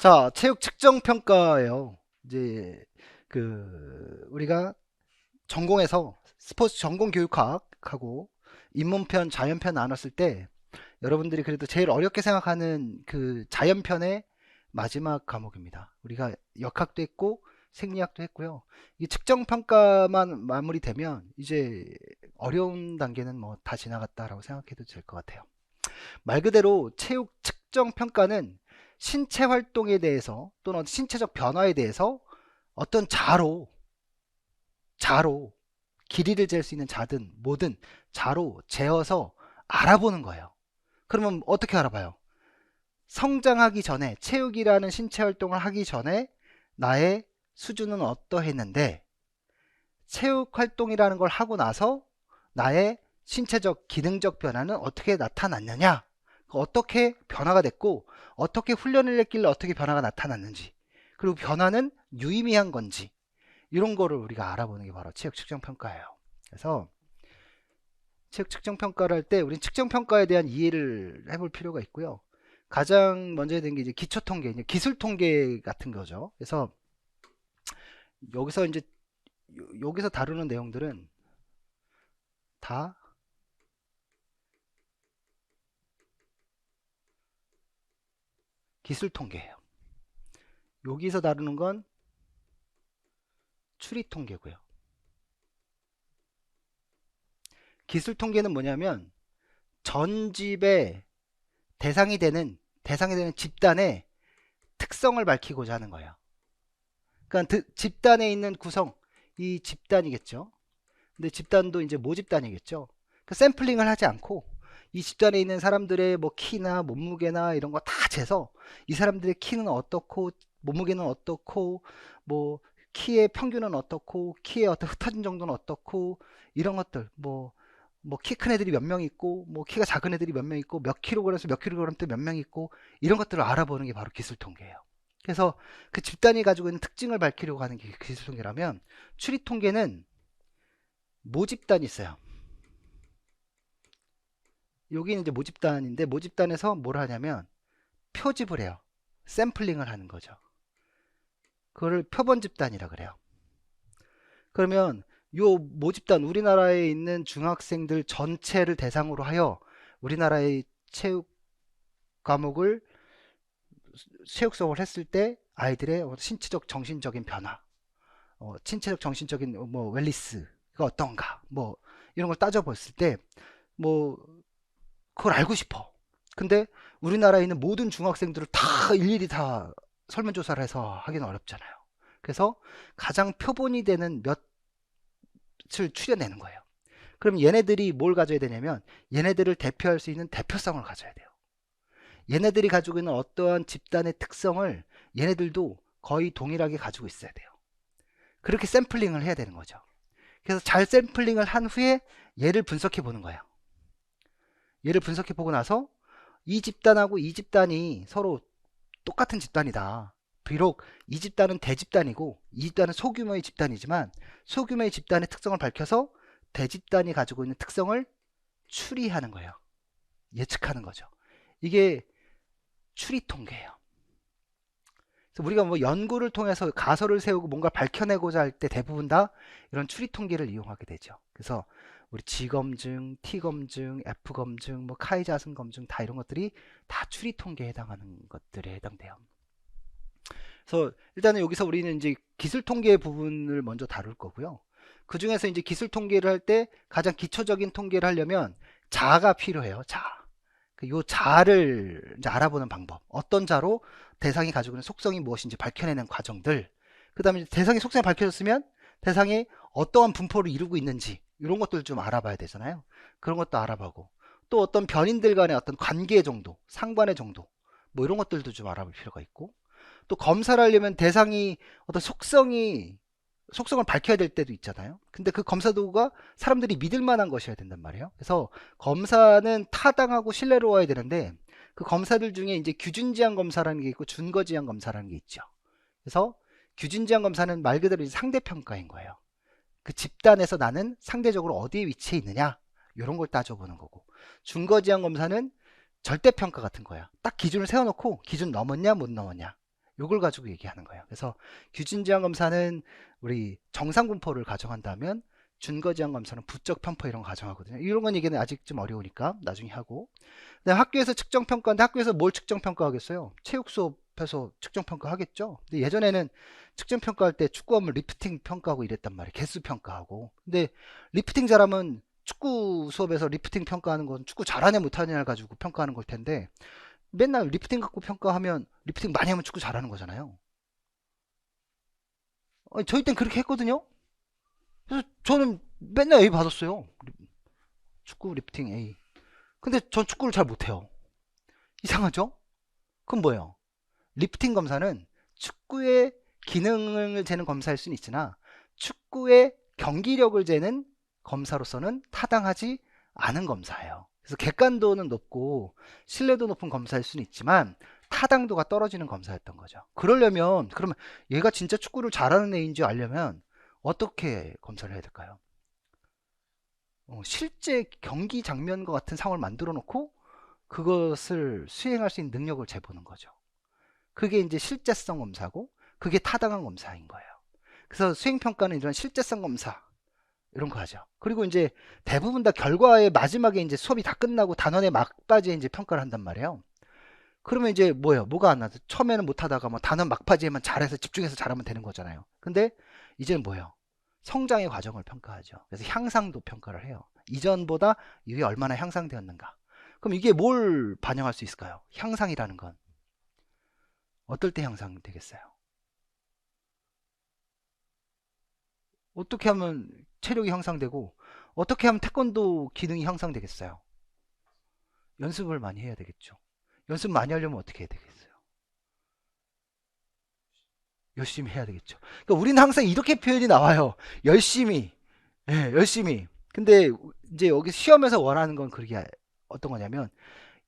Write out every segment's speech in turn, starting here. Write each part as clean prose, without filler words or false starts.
자, 체육 측정 평가예요. 이제 우리가 전공에서 스포츠 전공 교육학하고 입문편, 자연편 나눴을 때 여러분들이 그래도 제일 어렵게 생각하는 그 자연편의 마지막 과목입니다. 우리가 역학도 했고 생리학도 했고요. 이 측정 평가만 마무리되면 이제 어려운 단계는 뭐 다 지나갔다라고 생각해도 될 것 같아요. 말 그대로 체육 측정 평가는 신체 활동에 대해서 또는 신체적 변화에 대해서 어떤 자로 길이를 잴 수 있는 자든 뭐든 자로 재어서 알아보는 거예요. 그러면 어떻게 알아봐요? 성장하기 전에 체육이라는 신체 활동을 하기 전에 나의 수준은 어떠했는데 체육 활동이라는 걸 하고 나서 나의 신체적 기능적 변화는 어떻게 나타났느냐, 어떻게 변화가 됐고 어떻게 훈련을 했길래 어떻게 변화가 나타났는지, 그리고 변화는 유의미한 건지, 이런 거를 우리가 알아보는 게 바로 체육 측정 평가예요. 그래서 체육 측정 평가를 할 때 우린 측정 평가에 대한 이해를 해볼 필요가 있고요. 가장 먼저 해야 되는 게 이제 기초 통계, 기술 통계 같은 거죠. 그래서 여기서 이제 여기서 다루는 내용들은 다 기술 통계예요. 여기서 다루는 건 추리 통계고요. 기술 통계는 뭐냐면 전집의 대상이 되는 집단의 특성을 밝히고자 하는 거예요. 그러니까 집단에 있는 구성, 이 집단이겠죠. 근데 집단도 이제 모집단이겠죠. 그 샘플링을 하지 않고 이 집단에 있는 사람들의 뭐 키나 몸무게나 이런 거 다 재서 이 사람들의 키는 어떻고 몸무게는 어떻고 뭐 키의 평균은 어떻고 키의 어떤 흩어진 정도는 어떻고 이런 것들 뭐 키 큰 애들이 몇 명 있고 뭐 키가 작은 애들이 몇 명 있고 몇 킬로그램에서 몇 킬로그램대 몇 명 있고 이런 것들을 알아보는 게 바로 기술 통계예요. 그래서 그 집단이 가지고 있는 특징을 밝히려고 하는 게 기술 통계라면 추리 통계는 모집단이 있어요. 여기는 이제 모집단인데 모집단에서 뭘 하냐면 표집을 해요. 샘플링을 하는 거죠. 그거를 표본 집단이라 그래요. 그러면 요 모집단, 우리나라에 있는 중학생들 전체를 대상으로 하여 우리나라의 체육 과목을 체육 수업을 했을 때 아이들의 신체적 정신적인 변화, 신체적 정신적인 뭐 웰리스가 어떤가, 뭐 이런 걸 따져봤을 때 뭐 그걸 알고 싶어. 근데 우리나라에 있는 모든 중학생들을 다 일일이 다 설문조사를 해서 하기는 어렵잖아요. 그래서 가장 표본이 되는 몇을 추려내는 거예요. 그럼 얘네들이 뭘 가져야 되냐면 얘네들을 대표할 수 있는 대표성을 가져야 돼요. 얘네들이 가지고 있는 어떠한 집단의 특성을 얘네들도 거의 동일하게 가지고 있어야 돼요. 그렇게 샘플링을 해야 되는 거죠. 그래서 잘 샘플링을 한 후에 얘를 분석해 보는 거예요. 얘를 분석해 보고 나서 이 집단하고 이 집단이 서로 똑같은 집단이다. 비록 이 집단은 대집단이고 이 집단은 소규모의 집단이지만 소규모의 집단의 특성을 밝혀서 대집단이 가지고 있는 특성을 추리하는 거예요. 예측하는 거죠. 이게 추리 통계예요. 그래서 우리가 뭐 연구를 통해서 가설을 세우고 뭔가 밝혀내고자 할 때 대부분 다 이런 추리 통계를 이용하게 되죠. 그래서 우리 G검증, T검증, F검증, 뭐 카이자슨 검증 다 이런 것들이 다 추리 통계에 해당하는 것들에 해당돼요. 그래서 일단은 여기서 우리는 이제 기술 통계 부분을 먼저 다룰 거고요. 그 중에서 이제 기술 통계를 할 때 가장 기초적인 통계를 하려면 자가 필요해요. 자. 요 자를 이제 알아보는 방법. 어떤 자로 대상이 가지고 있는 속성이 무엇인지 밝혀내는 과정들. 그 다음에 대상의 속성이 밝혀졌으면 대상이 어떠한 분포를 이루고 있는지 이런 것들 좀 알아봐야 되잖아요. 그런 것도 알아보고 또 어떤 변인들 간의 어떤 관계 정도, 상관의 정도 뭐 이런 것들도 좀 알아볼 필요가 있고 또 검사를 하려면 대상이 어떤 속성을 밝혀야 될 때도 있잖아요. 근데 그 검사 도구가 사람들이 믿을 만한 것이어야 된단 말이에요. 그래서 검사는 타당하고 신뢰로워야 되는데 그 검사들 중에 이제 규준지향 검사라는 게 있고 준거지향 검사라는 게 있죠. 그래서 규준지향 검사는 말 그대로 상대평가인 거예요. 그 집단에서 나는 상대적으로 어디에 위치해 있느냐 이런 걸 따져보는 거고 준거지향 검사는 절대평가 같은 거야. 딱 기준을 세워놓고 기준 넘었냐 못 넘었냐 요걸 가지고 얘기하는 거예요. 그래서 규진지향 검사는 우리 정상분포를 가정한다면, 준거지향 검사는 부적 편포 이런 거 가정하거든요. 이런 건 얘기는 아직 좀 어려우니까 나중에 하고. 그다음에 학교에서 측정평가인데, 학교에서 뭘 측정평가하겠어요? 체육 수업에서 측정평가 하겠죠. 근데 예전에는 측정평가할 때 축구하면 리프팅 평가하고 이랬단 말이에요. 개수 평가하고. 근데 리프팅 잘하면, 축구 수업에서 리프팅 평가하는 건 축구 잘하냐 못하냐를 가지고 평가하는 걸 텐데, 맨날 리프팅 갖고 평가하면 리프팅 많이 하면 축구 잘하는 거잖아요. 저희 땐 그렇게 했거든요. 그래서 저는 맨날 A 받았어요. 축구 리프팅 A. 근데 전 축구를 잘 못해요. 이상하죠? 그럼 뭐예요? 리프팅 검사는 축구의 기능을 재는 검사일 수는 있으나, 축구의 경기력을 재는 검사로서는 타당하지 않은 검사예요. 그래서 객관도는 높고 신뢰도 높은 검사일 수는 있지만 타당도가 떨어지는 검사였던 거죠. 그러면 얘가 진짜 축구를 잘하는 애인지 알려면 어떻게 검사를 해야 될까요? 실제 경기 장면과 같은 상황을 만들어 놓고 그것을 수행할 수 있는 능력을 재보는 거죠. 그게 이제 실제성 검사고, 그게 타당한 검사인 거예요. 그래서 수행평가는 이런 실제성 검사 이런 거 하죠. 그리고 이제 대부분 다 결과의 마지막에 이제 수업이 다 끝나고 단원의 막바지에 이제 평가를 한단 말이에요. 그러면 이제 뭐가 안 나죠? 처음에는 못하다가 뭐 단원 막바지에만 잘해서 집중해서 잘하면 되는 거잖아요. 근데 이제는 성장의 과정을 평가하죠. 그래서 향상도 평가를 해요. 이전보다 이게 얼마나 향상되었는가. 그럼 이게 뭘 반영할 수 있을까요? 향상이라는 건 어떨 때 향상되겠어요? 어떻게 하면 체력이 향상되고, 어떻게 하면 태권도 기능이 향상되겠어요? 연습을 많이 해야 되겠죠. 연습 많이 하려면 어떻게 해야 되겠어요? 열심히 해야 되겠죠. 그러니까 우리는 항상 이렇게 표현이 나와요. 열심히. 예, 열심히. 근데 이제 여기 시험에서 원하는 건 그게 어떤 거냐면,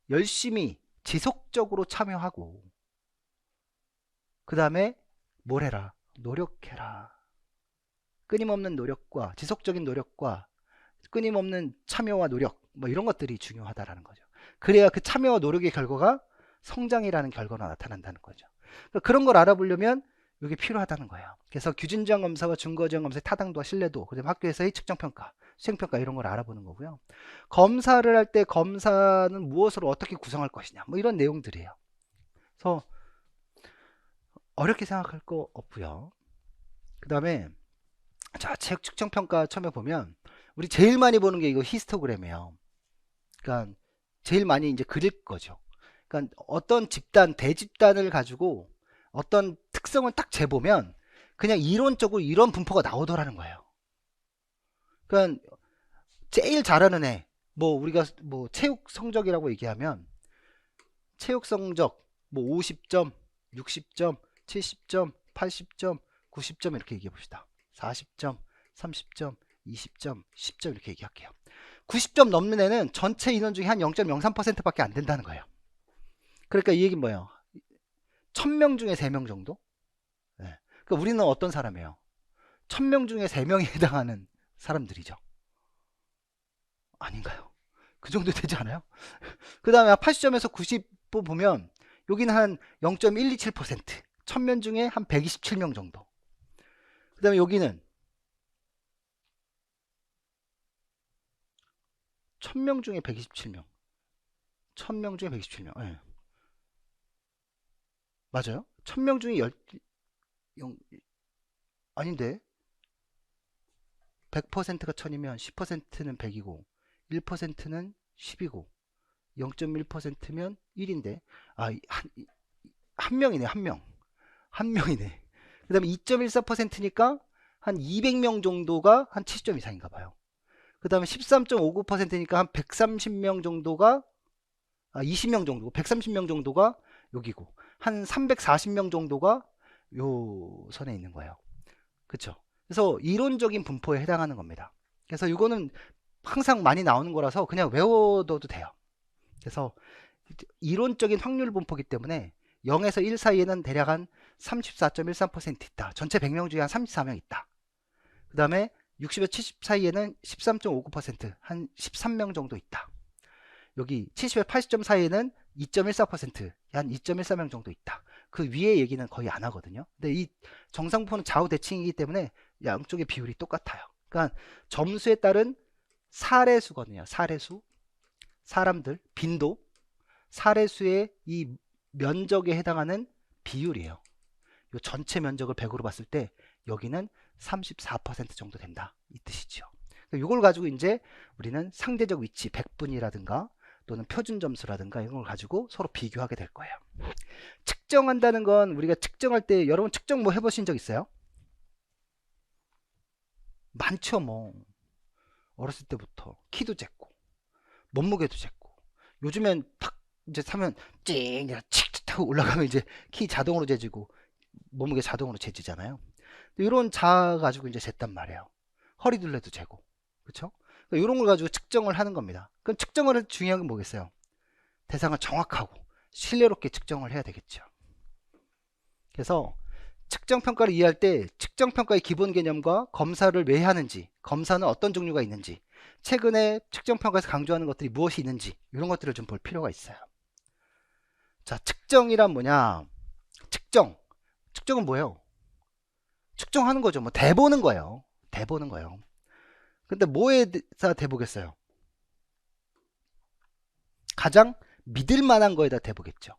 열심히 지속적으로 참여하고, 그 다음에 뭘 해라? 노력해라. 끊임없는 노력과 지속적인 노력과 끊임없는 참여와 노력, 뭐 이런 것들이 중요하다라는 거죠. 그래야 그 참여와 노력의 결과가 성장이라는 결과가 나타난다는 거죠. 그러니까 그런 걸 알아보려면 이게 필요하다는 거예요. 그래서 규진지향 검사와 준거지향 검사의 타당도와 신뢰도, 그다음에 학교에서의 측정평가, 수행평가 이런 걸 알아보는 거고요. 검사를 할 때 검사는 무엇으로 어떻게 구성할 것이냐, 뭐 이런 내용들이에요. 그래서 어렵게 생각할 거 없고요. 그 다음에 자, 체육 측정평가 처음에 보면 우리 제일 많이 보는 게 이거 히스토그램이에요. 그러니까 제일 많이 이제 그릴 거죠. 그러니까 어떤 집단, 대집단을 가지고 어떤 특성을 딱 재보면 그냥 이론적으로 이런 분포가 나오더라는 거예요. 그러니까 제일 잘하는 애, 뭐 우리가 뭐 체육 성적이라고 얘기하면 체육 성적 뭐 50점, 60점, 70점, 80점, 90점 이렇게 얘기해 봅시다. 40점, 30점, 20점, 10점 이렇게 얘기할게요. 90점 넘는 애는 전체 인원 중에 한 0.03%밖에 안 된다는 거예요. 그러니까 이 얘기는 뭐예요? 1000명 중에 3명 정도? 네. 그러니까 우리는 어떤 사람이에요? 1000명 중에 3명에 해당하는 사람들이죠. 아닌가요? 그 정도 되지 않아요? 그 다음에 80점에서 90보 보면 여기는 한 0.127%, 1000명 중에 한 127명 정도. 그 다음에 여기는 1000명 중에 127명, 1000명 중에 127명. 네. 맞아요? 1000명 중에 아닌데 100%가 1000이면 10%는 100이고 1%는 10이고 0.1%면 1인데 한 명이네. 한 명이네. 그 다음에 2.14%니까 한 200명 정도가 한 70점 이상인가 봐요. 그 다음에 13.59%니까 한 130명 정도가 20명 정도, 130명 정도가 여기고 한 340명 정도가 요 선에 있는 거예요. 그쵸? 그래서 이론적인 분포에 해당하는 겁니다. 그래서 이거는 항상 많이 나오는 거라서 그냥 외워둬도 돼요. 그래서 이론적인 확률 분포이기 때문에 0에서 1 사이에는 대략 한 34.13% 있다. 전체 100명 중에 한 34명 있다. 그 다음에 60에서 70 사이에는 13.59%, 한 13명 정도 있다. 여기 70에서 80점 사이에는 2.14%, 한 2.14명 정도 있다. 그 위에 얘기는 거의 안 하거든요. 근데 이 정상분포는 좌우 대칭이기 때문에 양쪽의 비율이 똑같아요. 그러니까 점수에 따른 사례수거든요. 사례수, 사람들, 빈도, 사례수의 이 면적에 해당하는 비율이에요. 이 전체 면적을 100으로 봤을 때 여기는 34% 정도 된다, 이 뜻이죠. 이걸 가지고 이제 우리는 상대적 위치, 백분이라든가 또는 표준 점수라든가 이런 걸 가지고 서로 비교하게 될 거예요. 측정한다는 건 우리가 측정할 때 여러분 측정 뭐 해보신 적 있어요? 많죠. 뭐 어렸을 때부터 키도 쟀고 몸무게도 쟀고 요즘엔 탁 이제 사면 찡 칙칙 하고 올라가면 이제 키 자동으로 재지고 몸무게 자동으로 재지잖아요. 이런 자 가지고 이제 쟀단 말이에요. 허리둘레도 재고, 그렇죠? 이런 걸 가지고 측정을 하는 겁니다. 그럼 측정을 할 중요한 건 뭐겠어요? 대상을 정확하고 신뢰롭게 측정을 해야 되겠죠. 그래서 측정평가를 이해할 때 측정평가의 기본 개념과 검사를 왜 하는지, 검사는 어떤 종류가 있는지, 최근에 측정평가에서 강조하는 것들이 무엇이 있는지 이런 것들을 좀 볼 필요가 있어요. 자, 측정이란 뭐냐? 측정은 뭐예요? 측정하는 거죠. 뭐 대보는 거예요. 대보는 거예요. 근데 뭐에 대해서 대보겠어요? 가장 믿을 만한 거에다 대보겠죠.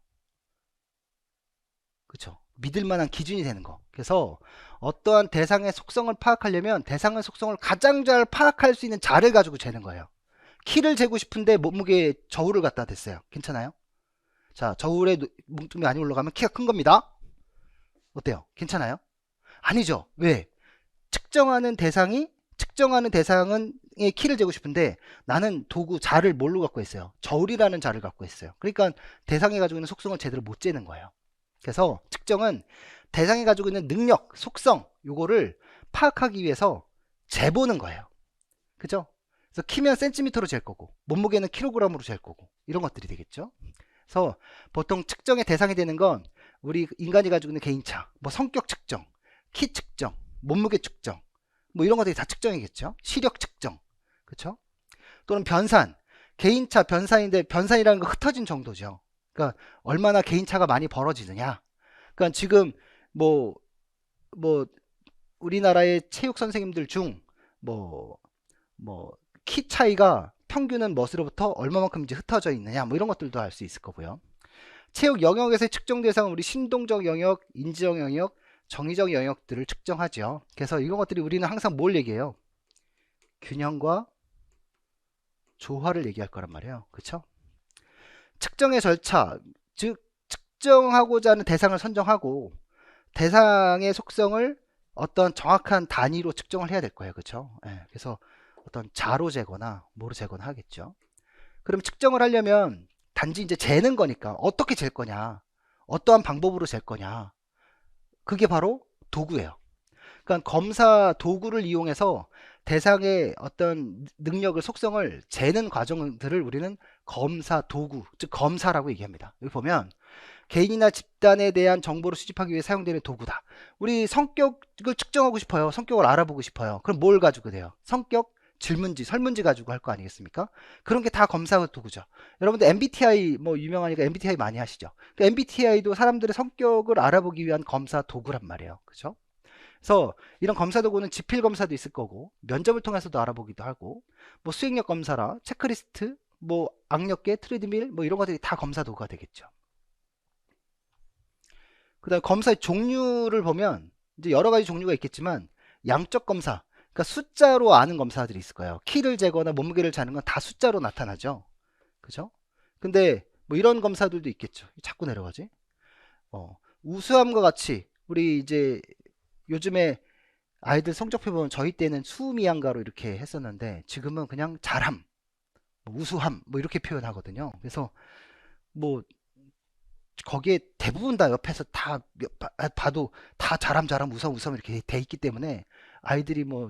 그렇죠? 믿을 만한 기준이 되는 거. 그래서 어떠한 대상의 속성을 파악하려면 대상의 속성을 가장 잘 파악할 수 있는 자를 가지고 재는 거예요. 키를 재고 싶은데 몸무게 저울을 갖다 댔어요. 괜찮아요? 자, 저울에 몸통이 많이 올라가면 키가 큰 겁니다. 어때요? 괜찮아요? 아니죠. 왜? 측정하는 대상은 의 키를 재고 싶은데 나는 도구 자를 뭘로 갖고 있어요? 저울이라는 자를 갖고 있어요. 그러니까 대상이 가지고 있는 속성을 제대로 못 재는 거예요. 그래서 측정은 대상이 가지고 있는 능력, 속성 요거를 파악하기 위해서 재보는 거예요. 그죠? 그래서 키면 센티미터로 잴 거고 몸무게는 킬로그램으로 잴 거고 이런 것들이 되겠죠. 그래서 보통 측정의 대상이 되는 건 우리 인간이 가지고 있는 개인차, 뭐 성격 측정, 키 측정, 몸무게 측정, 뭐 이런 것들이 다 측정이겠죠. 시력 측정, 그렇죠? 또는 변산, 개인차 변산인데 변산이라는 거 흩어진 정도죠. 그러니까 얼마나 개인차가 많이 벌어지느냐. 그러니까 지금 뭐 우리나라의 체육 선생님들 중 키 차이가 평균은 멋으로부터 얼마만큼 이제 흩어져 있느냐, 뭐 이런 것들도 알 수 있을 거고요. 체육 영역에서의 측정 대상은 우리 신동적 영역, 인지적 영역, 정의적 영역들을 측정하죠. 그래서 이런 것들이 우리는 항상 뭘 얘기해요? 균형과 조화를 얘기할 거란 말이에요. 그렇죠? 측정의 절차, 즉 측정하고자 하는 대상을 선정하고 대상의 속성을 어떤 정확한 단위로 측정을 해야 될 거예요. 그렇죠? 예, 그래서 어떤 자로 재거나 뭐로 재거나 하겠죠. 그럼 측정을 하려면 단지 이제 재는 거니까 어떻게 잴 거냐, 어떠한 방법으로 잴 거냐, 그게 바로 도구예요. 그러니까 검사 도구를 이용해서 대상의 어떤 능력을, 속성을 재는 과정들을 우리는 검사 도구, 즉 검사라고 얘기합니다. 여기 보면 개인이나 집단에 대한 정보를 수집하기 위해 사용되는 도구다. 우리 성격을 측정하고 싶어요. 성격을 알아보고 싶어요. 그럼 뭘 가지고 돼요? 성격, 질문지, 설문지 가지고 할 거 아니겠습니까? 그런 게 다 검사 도구죠. 여러분들 MBTI 뭐 유명하니까 MBTI 많이 하시죠. 그러니까 MBTI도 사람들의 성격을 알아보기 위한 검사 도구란 말이에요. 그죠? 그래서 이런 검사 도구는 지필 검사도 있을 거고 면접을 통해서도 알아보기도 하고 뭐 수행력 검사라 체크리스트, 뭐 악력계, 트레드밀 뭐 이런 것들이 다 검사 도구가 되겠죠. 그 다음에 검사의 종류를 보면 이제 여러 가지 종류가 있겠지만 양적 검사, 그러니까 숫자로 아는 검사들이 있을 거예요. 키를 재거나 몸무게를 재는 건 다 숫자로 나타나죠. 그죠? 근데 뭐 이런 검사들도 있겠죠. 자꾸 내려가지. 우수함과 같이 우리 이제 요즘에 아이들 성적표 보면 저희 때는 수미양가로 이렇게 했었는데 지금은 그냥 잘함, 뭐 우수함 뭐 이렇게 표현하거든요. 그래서 뭐 거기에 대부분 다 옆에서 다 봐도 다 잘함 잘함 우수함 우수함 이렇게 돼 있기 때문에 아이들이 뭐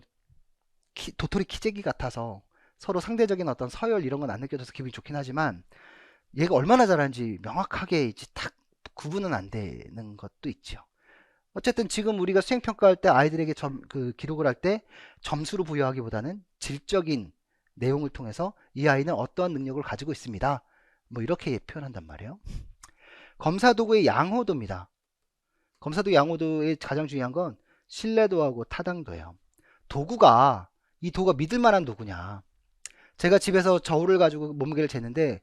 도토리 키재기 같아서 서로 상대적인 어떤 서열 이런 건 안 느껴져서 기분이 좋긴 하지만 얘가 얼마나 잘하는지 명확하게 이제 딱 구분은 안 되는 것도 있죠. 어쨌든 지금 우리가 수행평가할 때 아이들에게 기록을 할 때 점수로 부여하기보다는 질적인 내용을 통해서 이 아이는 어떠한 능력을 가지고 있습니다. 뭐 이렇게 표현한단 말이에요. 검사 도구의 양호도입니다. 검사도구 양호도의 가장 중요한 건 신뢰도하고 타당도예요. 도구가 이 도구가 믿을 만한 도구냐. 제가 집에서 저울을 가지고 몸무게를 쟀는데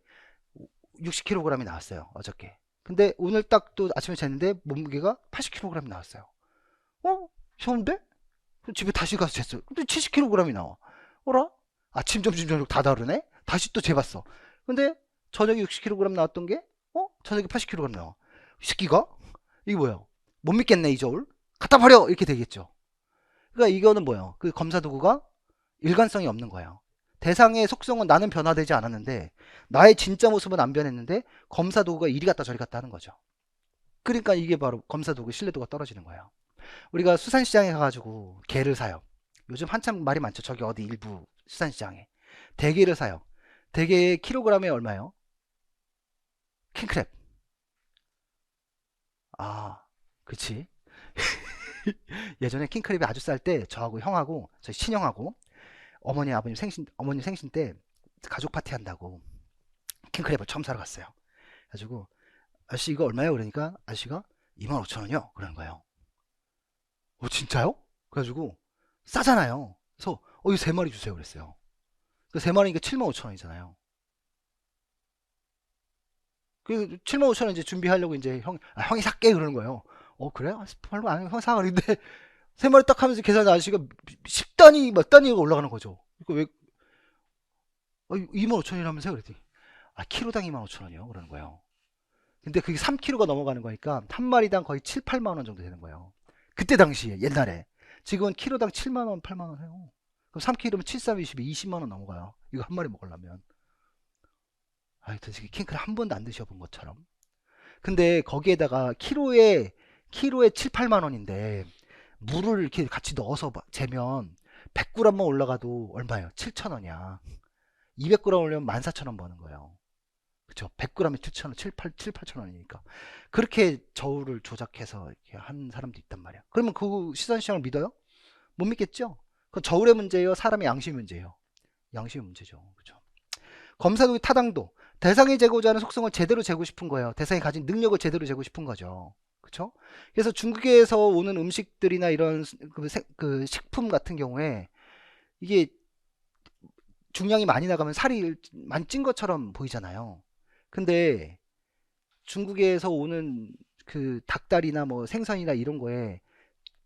60kg이 나왔어요. 어저께. 근데 오늘 딱 또 아침에 쟀는데 몸무게가 80kg이 나왔어요. 쉬운데? 집에 다시 가서 쟀어요. 근데 70kg이 나와. 어라? 아침, 점심, 저녁 다 다르네? 다시 또 재봤어. 근데 저녁에 60kg 나왔던 게 저녁에 80kg 나와. 이 새끼가? 이게 뭐야? 못 믿겠네 이 저울. 갖다 버려! 이렇게 되겠죠. 그러니까 이거는 뭐예요? 그 검사 도구가 일관성이 없는 거예요. 대상의 속성은 나는 변화되지 않았는데 나의 진짜 모습은 안 변했는데 검사 도구가 이리 갔다 저리 갔다 하는 거죠. 그러니까 이게 바로 검사 도구 신뢰도가 떨어지는 거예요. 우리가 수산시장에 가가지고 게를 사요. 요즘 한참 말이 많죠. 저기 어디 일부 수산시장에 대게를 사요. 대게 킬로그램에 얼마예요? 킹크랩. 아, 그치. 예전에 킹크랩이 아주 쌀 때 저하고 형하고 저희 친형하고 어머님 생신 때 가족 파티 한다고 킹크랩을 처음 사러 갔어요. 가지고 아저씨 이거 얼마예요? 그러니까 아저씨가 25,000원이요. 그러는 거예요. 진짜요? 그래가지고 싸잖아요. 그래서 이거 3마리 주세요 그랬어요. 그 3마리니까 75,000원이잖아요. 그 75,000원 이제 준비하려고 이제 형이 살게 그러는 거예요. 그래? 별로 안 형 사. 그런데 3마리 딱 하면서 계산한 아저씨가 10단위 몇 단위가 올라가는 거죠. 그러니까 왜 25,000원이라면서요? 그랬더니 키로당 25,000원이요. 그러는 거예요. 근데 그게 3kg가 넘어가는 거니까 한 마리당 거의 7, 8만 원 정도 되는 거예요. 그때 당시에 옛날에. 지금은 키로당 7만 원, 8만 원 해요. 그럼 3kg면 7, 3, 22, 20만 원 넘어가요. 이거 한 마리 먹으려면. 하여튼 킹크를 한 번도 안 드셔본 것처럼. 근데 거기에다가 키로에 7, 8만 원인데 물을 이렇게 같이 넣어서 재면 100g만 올라가도 얼마예요? 7,000원이야. 200g 올리면 14,000원 버는 거예요. 그쵸? 100g에 7,000원, 8,000원이니까. 그렇게 저울을 조작해서 이렇게 한 사람도 있단 말이야. 그러면 그 시선시장을 믿어요? 못 믿겠죠? 그건 저울의 문제예요? 사람의 양심 문제예요? 양심의 문제죠. 그죠? 검사도구 타당도. 대상이 재고자 하는 속성을 제대로 재고 싶은 거예요. 대상이 가진 능력을 제대로 재고 싶은 거죠. 그쵸? 그래서 중국에서 오는 음식들이나 이런 그 식품 같은 경우에 이게 중량이 많이 나가면 살이 많이 찐 것처럼 보이잖아요. 근데 중국에서 오는 그 닭다리나 뭐 생선이나 이런 거에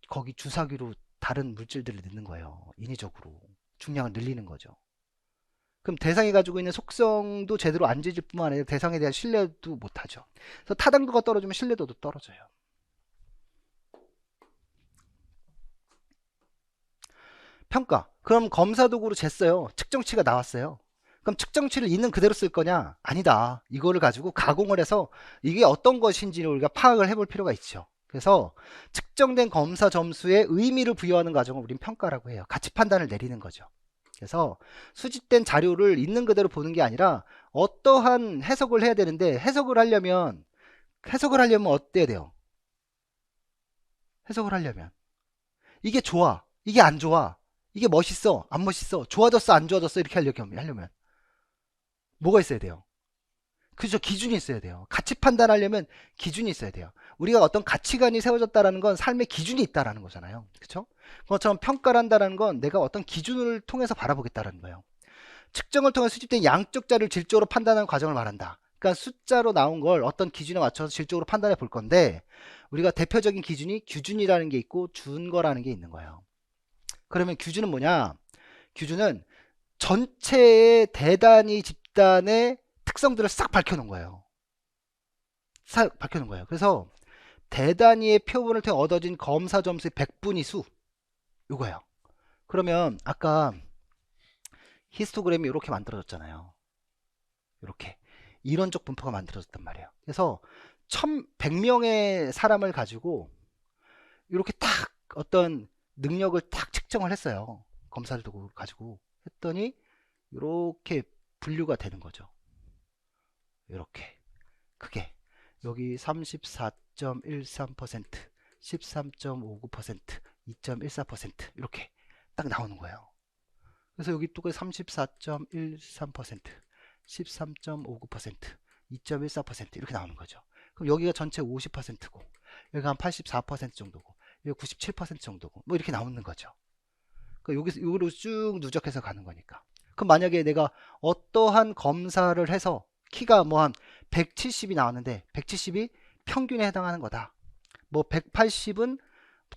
거기 주사기로 다른 물질들을 넣는 거예요. 인위적으로. 중량을 늘리는 거죠. 그럼 대상이 가지고 있는 속성도 제대로 안 지질 뿐만 아니라 대상에 대한 신뢰도 못하죠. 그래서 타당도가 떨어지면 신뢰도도 떨어져요. 평가. 그럼 검사 도구로 쟀어요. 측정치가 나왔어요. 그럼 측정치를 있는 그대로 쓸 거냐? 아니다. 이거를 가지고 가공을 해서 이게 어떤 것인지를 우리가 파악을 해볼 필요가 있죠. 그래서 측정된 검사 점수에 의미를 부여하는 과정을 우린 평가라고 해요. 가치 판단을 내리는 거죠. 그래서 수집된 자료를 있는 그대로 보는 게 아니라 어떠한 해석을 해야 되는데 해석을 하려면 어때야 돼요? 해석을 하려면 이게 좋아, 이게 안 좋아, 이게 멋있어, 안 멋있어, 좋아졌어, 안 좋아졌어 이렇게 하려면 뭐가 있어야 돼요? 그죠? 기준이 있어야 돼요. 가치 판단하려면 기준이 있어야 돼요. 우리가 어떤 가치관이 세워졌다라는 건 삶의 기준이 있다라는 거잖아요. 그렇죠? 그것처럼 평가를 한다는 건 내가 어떤 기준을 통해서 바라보겠다라는 거예요. 측정을 통해 수집된 양적 자료를 질적으로 판단하는 과정을 말한다. 그러니까 숫자로 나온 걸 어떤 기준에 맞춰서 질적으로 판단해 볼 건데 우리가 대표적인 기준이 규준이라는 게 있고 준거라는 게 있는 거예요. 그러면 규준은 뭐냐? 규준은 전체의 대단위 집단의 특성들을 싹 밝혀놓은 거예요. 싹 밝혀놓은 거예요. 그래서 대단위의 표본을 통해 얻어진 검사 점수의 백분위 수 이거예요. 그러면 아까 히스토그램이 이렇게 만들어졌잖아요. 이렇게 이론적 분포가 만들어졌단 말이에요. 그래서 1,100명의 사람을 가지고 이렇게 딱 어떤 능력을 딱 측정을 했어요. 검사를 두고 가지고 했더니 이렇게 분류가 되는 거죠. 이렇게 크게 여기 34.13%, 13.59%, 2.14% 이렇게 딱 나오는 거예요. 그래서 여기 또 34.13%, 13.59%, 2.14% 이렇게 나오는 거죠. 그럼 여기가 전체 50%고 여기가 한 84% 정도고, 여기 97% 정도고, 뭐 이렇게 나오는 거죠. 여기서 여기로 쭉 누적해서 가는 거니까. 그럼 만약에 내가 어떠한 검사를 해서 키가 뭐 한 170이 나왔는데 170이 평균에 해당하는 거다. 뭐 180은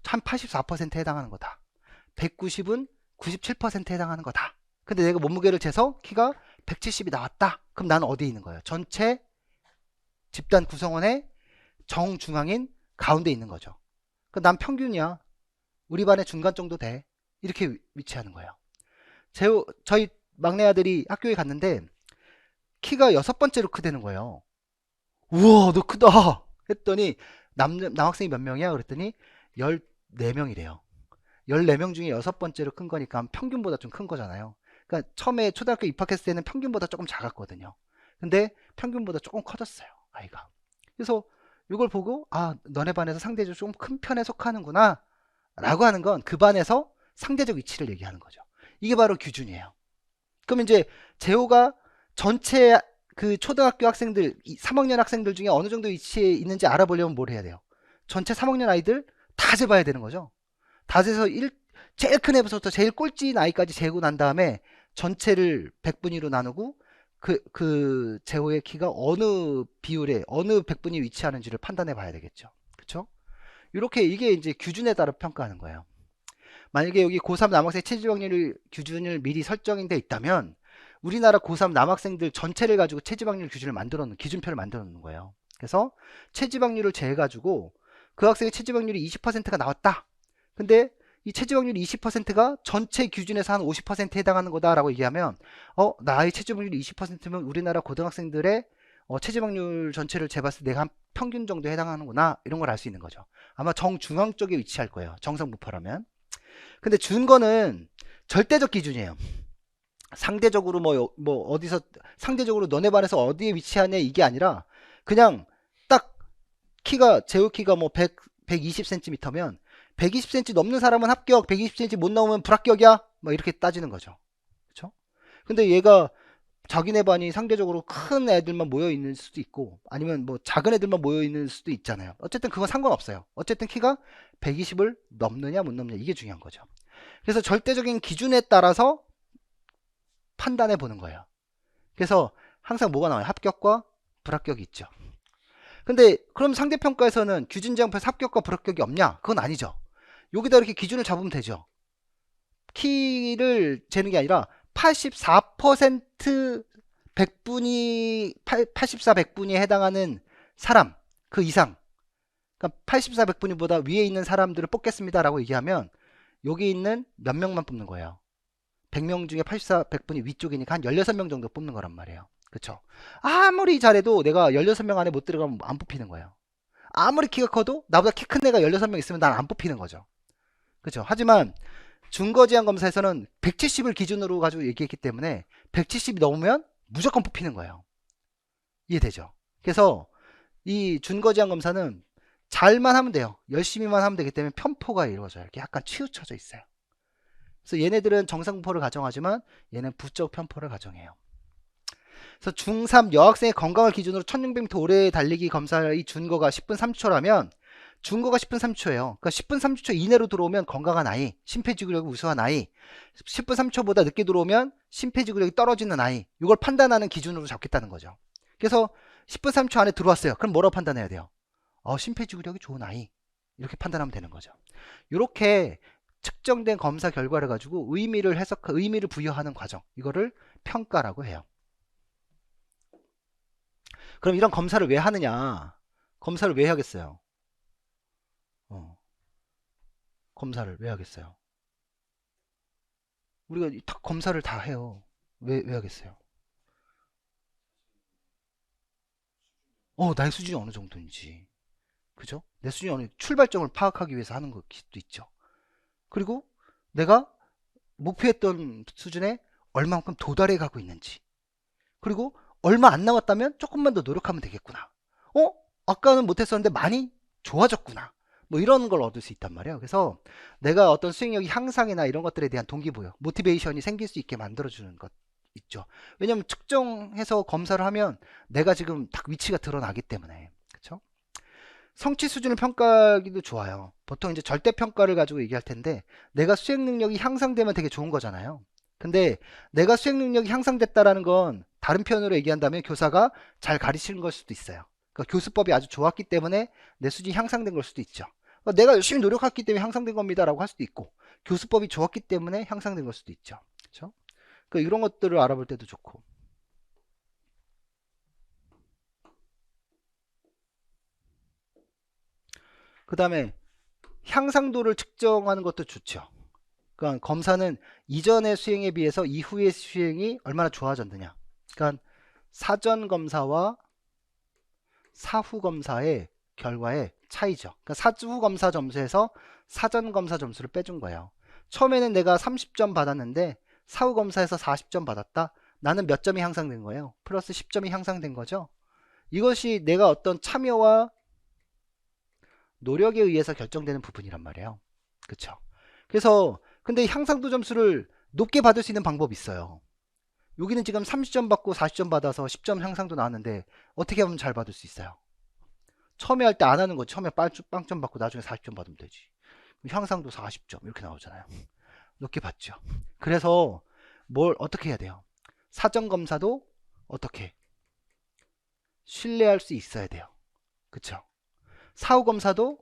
한 84%에 해당하는 거다. 190은 97%에 해당하는 거다. 근데 내가 몸무게를 재서 키가 170이 나왔다. 그럼 나는 어디에 있는 거예요? 전체 집단 구성원의 정중앙인 가운데 있는 거죠. 난 평균이야. 우리 반의 중간 정도 돼. 이렇게 위치하는 거예요. 저희 막내 아들이 학교에 갔는데 키가 6번째로 크다는 거예요. 우와, 너 크다 했더니 남학생이 몇 명이야? 그랬더니 14명이래요. 14명 중에 6번째로 큰 거니까 평균보다 좀 큰 거잖아요. 그러니까 처음에 초등학교 입학했을 때는 평균보다 조금 작았거든요. 근데 평균보다 조금 커졌어요, 아이가. 그래서 이걸 보고, 아, 너네 반에서 상대적으로 좀 큰 편에 속하는구나 라고 하는 건 그 반에서 상대적 위치를 얘기하는 거죠. 이게 바로 기준이에요. 그럼 이제 재호가 전체 그 초등학교 학생들, 3학년 학생들 중에 어느 정도 위치에 있는지 알아보려면 뭘 해야 돼요? 전체 3학년 아이들 다 재봐야 되는 거죠. 다 재서 제일 큰 애부터 제일 꼴찌인 아이까지 재고 난 다음에 전체를 100분위로 나누고 그 재호의 키가 어느 비율에 어느 100분위 위치하는지를 판단해 봐야 되겠죠. 그쵸? 이렇게 이게 이제 기준에 따라 평가하는 거예요. 만약에 여기 고3 남학생 체질 확률 기준을 미리 설정돼 있다면 우리나라 고3 남학생들 전체를 가지고 체질 확률 기준을 만들어 놓는 기준표를 만들어 놓는 거예요. 그래서 체질 확률을 재해 가지고 그 학생의 체질 확률이 20%가 나왔다. 근데 이 체질 확률이 20%가 전체 기준에서 한 50%에 해당하는 거다라고 얘기하면 나의 체질 확률이 20%면 우리나라 고등학생들의 체질 확률 전체를 재봤을 때 내가 한 평균 정도에 해당하는구나, 이런 걸 알 수 있는 거죠. 아마 정중앙 쪽에 위치할 거예요, 정성부퍼라면. 근데 준거는 절대적 기준이에요. 상대적으로 뭐 어디서 상대적으로 너네 반에서 어디에 위치하냐 이게 아니라 그냥 딱 재호 키가 뭐 120cm면 120cm 넘는 사람은 합격, 120cm 못 넘으면 불합격이야, 뭐 이렇게 따지는 거죠. 그쵸? 근데 얘가 자기네 반이 상대적으로 큰 애들만 모여 있는 수도 있고 아니면 뭐 작은 애들만 모여 있는 수도 있잖아요. 어쨌든 그건 상관없어요. 어쨌든 키가 120을 넘느냐 못 넘느냐 이게 중요한 거죠. 그래서 절대적인 기준에 따라서 판단해 보는 거예요. 그래서 항상 뭐가 나와요? 합격과 불합격이 있죠. 근데 그럼 상대평가에서는 규준제형표에서 합격과 불합격이 없냐? 그건 아니죠. 여기다 이렇게 기준을 잡으면 되죠. 키를 재는 게 아니라 84% 100분이 84, 100분위에 해당하는 사람 그 이상, 그러니까 84, 100분위보다 위에 있는 사람들을 뽑겠습니다 라고 얘기하면 여기 있는 몇 명만 뽑는 거예요. 100명 중에 84, 100분위 위쪽이니까 한 16명 정도 뽑는 거란 말이에요. 그쵸? 아무리 잘해도 내가 16명 안에 못 들어가면 안 뽑히는 거예요. 아무리 키가 커도 나보다 키 큰 애가 16명 있으면 난 안 뽑히는 거죠. 그쵸? 하지만 준거제한 검사에서는 170을 기준으로 가지고 얘기했기 때문에 170이 넘으면 무조건 뽑히는 거예요. 이해되죠? 그래서 이 준거제한 검사는 잘만 하면 돼요. 열심히만 하면 되기 때문에 편포가 이루어져요. 이렇게 약간 치우쳐져 있어요. 그래서 얘네들은 정상분포를 가정하지만 얘는 부적 편포를 가정해요. 그래서 중3 여학생의 건강을 기준으로 1600m 오래 달리기 검사의 준거가 10분 30초라면 준거가 10분 30초예요. 그러니까 10분 30초 이내로 들어오면 건강한 아이, 심폐지구력이 우수한 아이, 10분 30초보다 늦게 들어오면 심폐지구력이 떨어지는 아이, 이걸 판단하는 기준으로 잡겠다는 거죠. 그래서 10분 30초 안에 들어왔어요. 그럼 뭐라고 판단해야 돼요? 심폐지구력이 좋은 아이, 이렇게 판단하면 되는 거죠. 이렇게 측정된 검사 결과를 가지고 의미를 부여하는 과정, 이거를 평가라고 해요. 그럼 이런 검사를 왜 하느냐? 검사를 왜 하겠어요? 검사를 왜 하겠어요? 우리가 다 검사를 다 해요. 왜 하겠어요? 나의 수준이 어느 정도인지. 그죠? 내 수준이 출발점을 파악하기 위해서 하는 것도 있죠. 그리고 내가 목표했던 수준에 얼만큼 도달해 가고 있는지. 그리고 얼마 안 남았다면 조금만 더 노력하면 되겠구나. 아까는 못했었는데 많이 좋아졌구나. 뭐 이런 걸 얻을 수 있단 말이에요. 그래서 내가 어떤 수행력이 향상이나 이런 것들에 대한 동기부여, 모티베이션이 생길 수 있게 만들어주는 것 있죠. 왜냐면 측정해서 검사를 하면 내가 지금 딱 위치가 드러나기 때문에. 그쵸? 성취 수준을 평가하기도 좋아요. 보통 이제 절대 평가를 가지고 얘기할 텐데 내가 수행 능력이 향상되면 되게 좋은 거잖아요. 근데 내가 수행 능력이 향상됐다라는 건 다른 표현으로 얘기한다면 교사가 잘 가르치는 걸 수도 있어요. 그러니까 교수법이 아주 좋았기 때문에 내 수준이 향상된 걸 수도 있죠. 그러니까 내가 열심히 노력했기 때문에 향상된 겁니다라고 할 수도 있고, 교수법이 좋았기 때문에 향상된 걸 수도 있죠. 그렇죠? 그러니까 이런 것들을 알아볼 때도 좋고. 그 다음에 향상도를 측정하는 것도 좋죠. 그러니까 검사는 이전의 수행에 비해서 이후의 수행이 얼마나 좋아졌느냐. 그러니까 사전 검사와 사후 검사의 결과의 차이죠. 그러니까 사후 검사 점수에서 사전 검사 점수를 빼준 거예요. 처음에는 내가 30점 받았는데 사후 검사에서 40점 받았다. 나는 몇 점이 향상된 거예요? 플러스 10점이 향상된 거죠. 이것이 내가 어떤 참여와 노력에 의해서 결정되는 부분이란 말이에요. 그쵸? 그래서 근데 향상도 점수를 높게 받을 수 있는 방법이 있어요. 여기는 지금 30점 받고 40점 받아서 10점 향상도 나왔는데 어떻게 하면 잘 받을 수 있어요? 처음에 할 때 안 하는 거지. 처음에 빵점 받고 나중에 40점 받으면 되지. 향상도 40점 이렇게 나오잖아요. 높게 받죠. 그래서 뭘 어떻게 해야 돼요? 사전 검사도 어떻게 신뢰할 수 있어야 돼요. 그쵸? 사후 검사도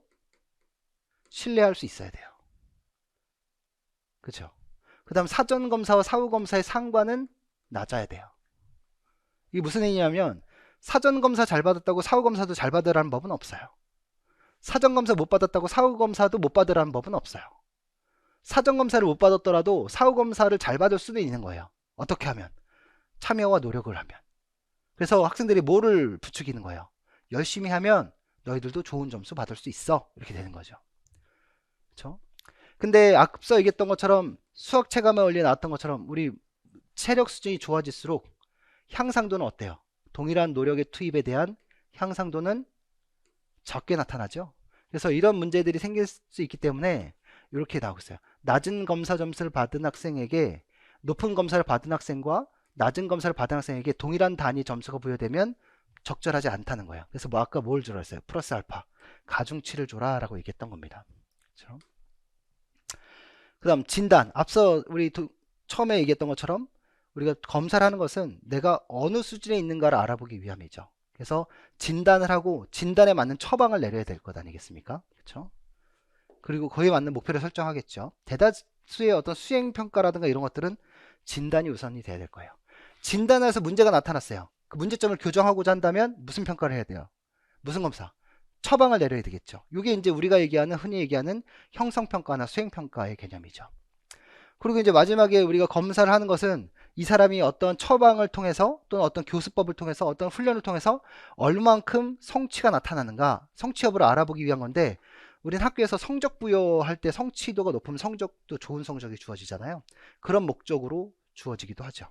신뢰할 수 있어야 돼요. 그쵸? 그 다음 사전 검사와 사후 검사의 상관은 낮아야 돼요. 이게 무슨 얘기냐면 사전 검사 잘 받았다고 사후 검사도 잘 받으라는 법은 없어요. 사전 검사 못 받았다고 사후 검사도 못 받으라는 법은 없어요. 사전 검사를 못 받았더라도 사후 검사를 잘 받을 수도 있는 거예요. 어떻게 하면? 참여와 노력을 하면. 그래서 학생들이 뭐를 부추기는 거예요? 열심히 하면 너희들도 좋은 점수 받을 수 있어. 이렇게 되는 거죠. 그렇죠? 근데 앞서 얘기했던 것처럼 수학 체감에 원리에 나왔던 것처럼 우리 체력 수준이 좋아질수록 향상도는 어때요? 동일한 노력의 투입에 대한 향상도는 적게 나타나죠. 그래서 이런 문제들이 생길 수 있기 때문에 이렇게 나오고 있어요. 낮은 검사 점수를 받은 학생에게 높은 검사를 받은 학생과 낮은 검사를 받은 학생에게 동일한 단위 점수가 부여되면 적절하지 않다는 거예요. 그래서 뭐 아까 뭘 주라 했어요? 플러스 알파 가중치를 줘라 라고 얘기했던 겁니다. 그렇죠? 그 다음 진단. 앞서 우리 처음에 얘기했던 것처럼 우리가 검사를 하는 것은 내가 어느 수준에 있는가를 알아보기 위함이죠. 그래서 진단을 하고 진단에 맞는 처방을 내려야 될 것 아니겠습니까? 그렇죠? 그리고 그에 맞는 목표를 설정하겠죠. 대다수의 어떤 수행평가라든가 이런 것들은 진단이 우선이 돼야 될 거예요. 진단에서 문제가 나타났어요. 그 문제점을 교정하고자 한다면 무슨 평가를 해야 돼요? 무슨 검사? 처방을 내려야 되겠죠. 이게 이제 우리가 얘기하는 흔히 얘기하는 형성평가나 수행평가의 개념이죠. 그리고 이제 마지막에 우리가 검사를 하는 것은 이 사람이 어떤 처방을 통해서 또는 어떤 교수법을 통해서 어떤 훈련을 통해서 얼만큼 성취가 나타나는가, 성취 여부를 알아보기 위한 건데, 우리는 학교에서 성적 부여할 때 성취도가 높으면 성적도 좋은 성적이 주어지잖아요. 그런 목적으로 주어지기도 하죠.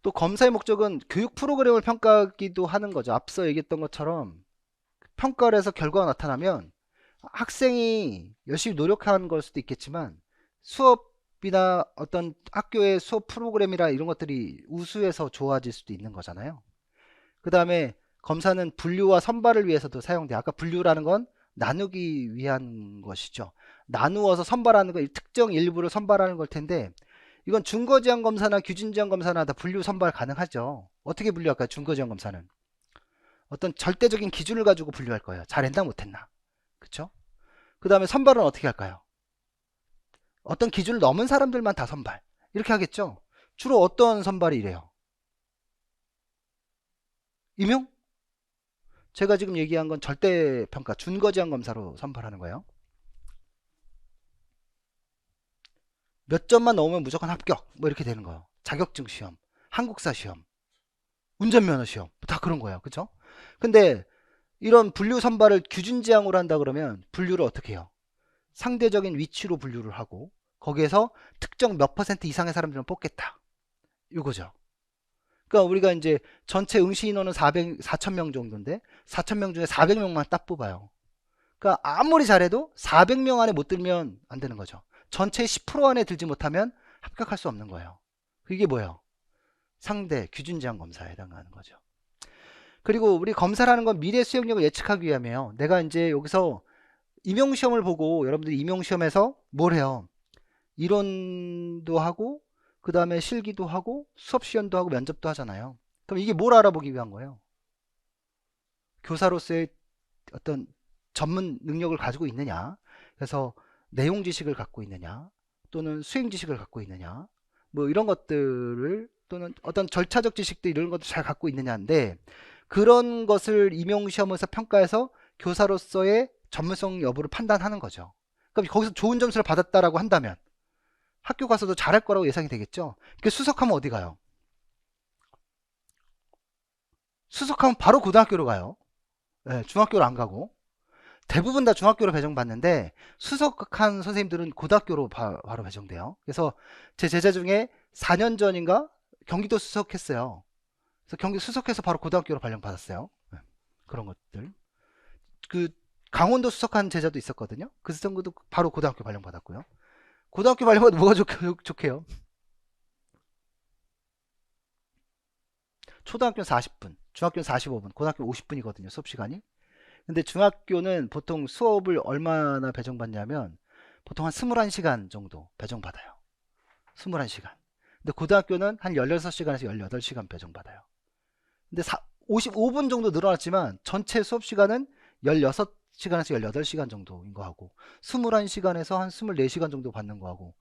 또 검사의 목적은 교육 프로그램을 평가하기도 하는 거죠. 앞서 얘기했던 것처럼 평가를 해서 결과가 나타나면 학생이 열심히 노력한 걸 수도 있겠지만 수업이나 어떤 학교의 수업 프로그램이나 이런 것들이 우수해서 좋아질 수도 있는 거잖아요. 그 다음에 검사는 분류와 선발을 위해서도 사용돼요. 아까 분류라는 건 나누기 위한 것이죠. 나누어서 선발하는 거, 특정 일부를 선발하는 걸 텐데 이건 준거지향 검사나 규준지향 검사나 다 분류 선발 가능하죠. 어떻게 분류할까요? 준거지향 검사는 어떤 절대적인 기준을 가지고 분류할 거예요. 잘했나 못했나. 그쵸? 그 다음에 선발은 어떻게 할까요? 어떤 기준을 넘은 사람들만 다 선발. 이렇게 하겠죠? 주로 어떤 선발이 이래요? 임용? 제가 지금 얘기한 건 절대평가, 준거지향 검사로 선발하는 거예요. 몇 점만 넘으면 무조건 합격. 뭐 이렇게 되는 거예요. 자격증 시험, 한국사 시험, 운전면허 시험. 다 그런 거예요. 그쵸? 근데 이런 분류 선발을 규준지향으로 한다 그러면 분류를 어떻게 해요? 상대적인 위치로 분류를 하고 거기에서 특정 몇 퍼센트 이상의 사람들은 뽑겠다. 이거죠. 그러니까 우리가 이제 전체 응시 인원은 4,000명 정도인데 4,000명 중에 400명만 딱 뽑아요. 그러니까 아무리 잘해도 400명 안에 못 들면 안 되는 거죠. 전체 10% 안에 들지 못하면 합격할 수 없는 거예요. 이게 뭐예요? 상대 규준제한 검사에 해당하는 거죠. 그리고 우리 검사를 하는 건 미래 수행력을 예측하기 위함이에요. 내가 이제 여기서 임용시험을 보고 여러분들이 임용시험에서 뭘 해요? 이론도 하고 그 다음에 실기도 하고 수업시연도 하고 면접도 하잖아요. 그럼 이게 뭘 알아보기 위한 거예요? 교사로서의 어떤 전문 능력을 가지고 있느냐, 그래서 내용 지식을 갖고 있느냐, 또는 수행 지식을 갖고 있느냐, 뭐 이런 것들을, 또는 어떤 절차적 지식들 이런 것도 잘 갖고 있느냐인데, 그런 것을 임용시험에서 평가해서 교사로서의 전문성 여부를 판단하는 거죠. 그럼 거기서 좋은 점수를 받았다라고 한다면 학교 가서도 잘할 거라고 예상이 되겠죠. 그 수석하면 어디 가요? 수석하면 바로 고등학교로 가요. 네, 중학교로 안 가고. 대부분 다 중학교로 배정받는데 수석한 선생님들은 고등학교로 바로 배정돼요. 그래서 제 제자 중에 4년 전인가 경기도 수석했어요. 그래서 경기 수석해서 바로 고등학교로 발령받았어요. 네, 그런 것들. 그 강원도 수석한 제자도 있었거든요. 그 친구도 바로 고등학교 발령받았고요. 고등학교 발령받으면 뭐가 좋게요? 초등학교는 40분, 중학교는 45분, 고등학교 50분이거든요. 수업 시간이. 근데 중학교는 보통 수업을 얼마나 배정받냐면 보통 한 21시간 정도 배정받아요. 21시간. 근데 고등학교는 한 16시간에서 18시간 배정받아요. 근데 55분 정도 늘어났지만 전체 수업 시간은 16시간에서 18시간 정도인 거 하고 21시간에서 한 24시간 정도 받는 거 하고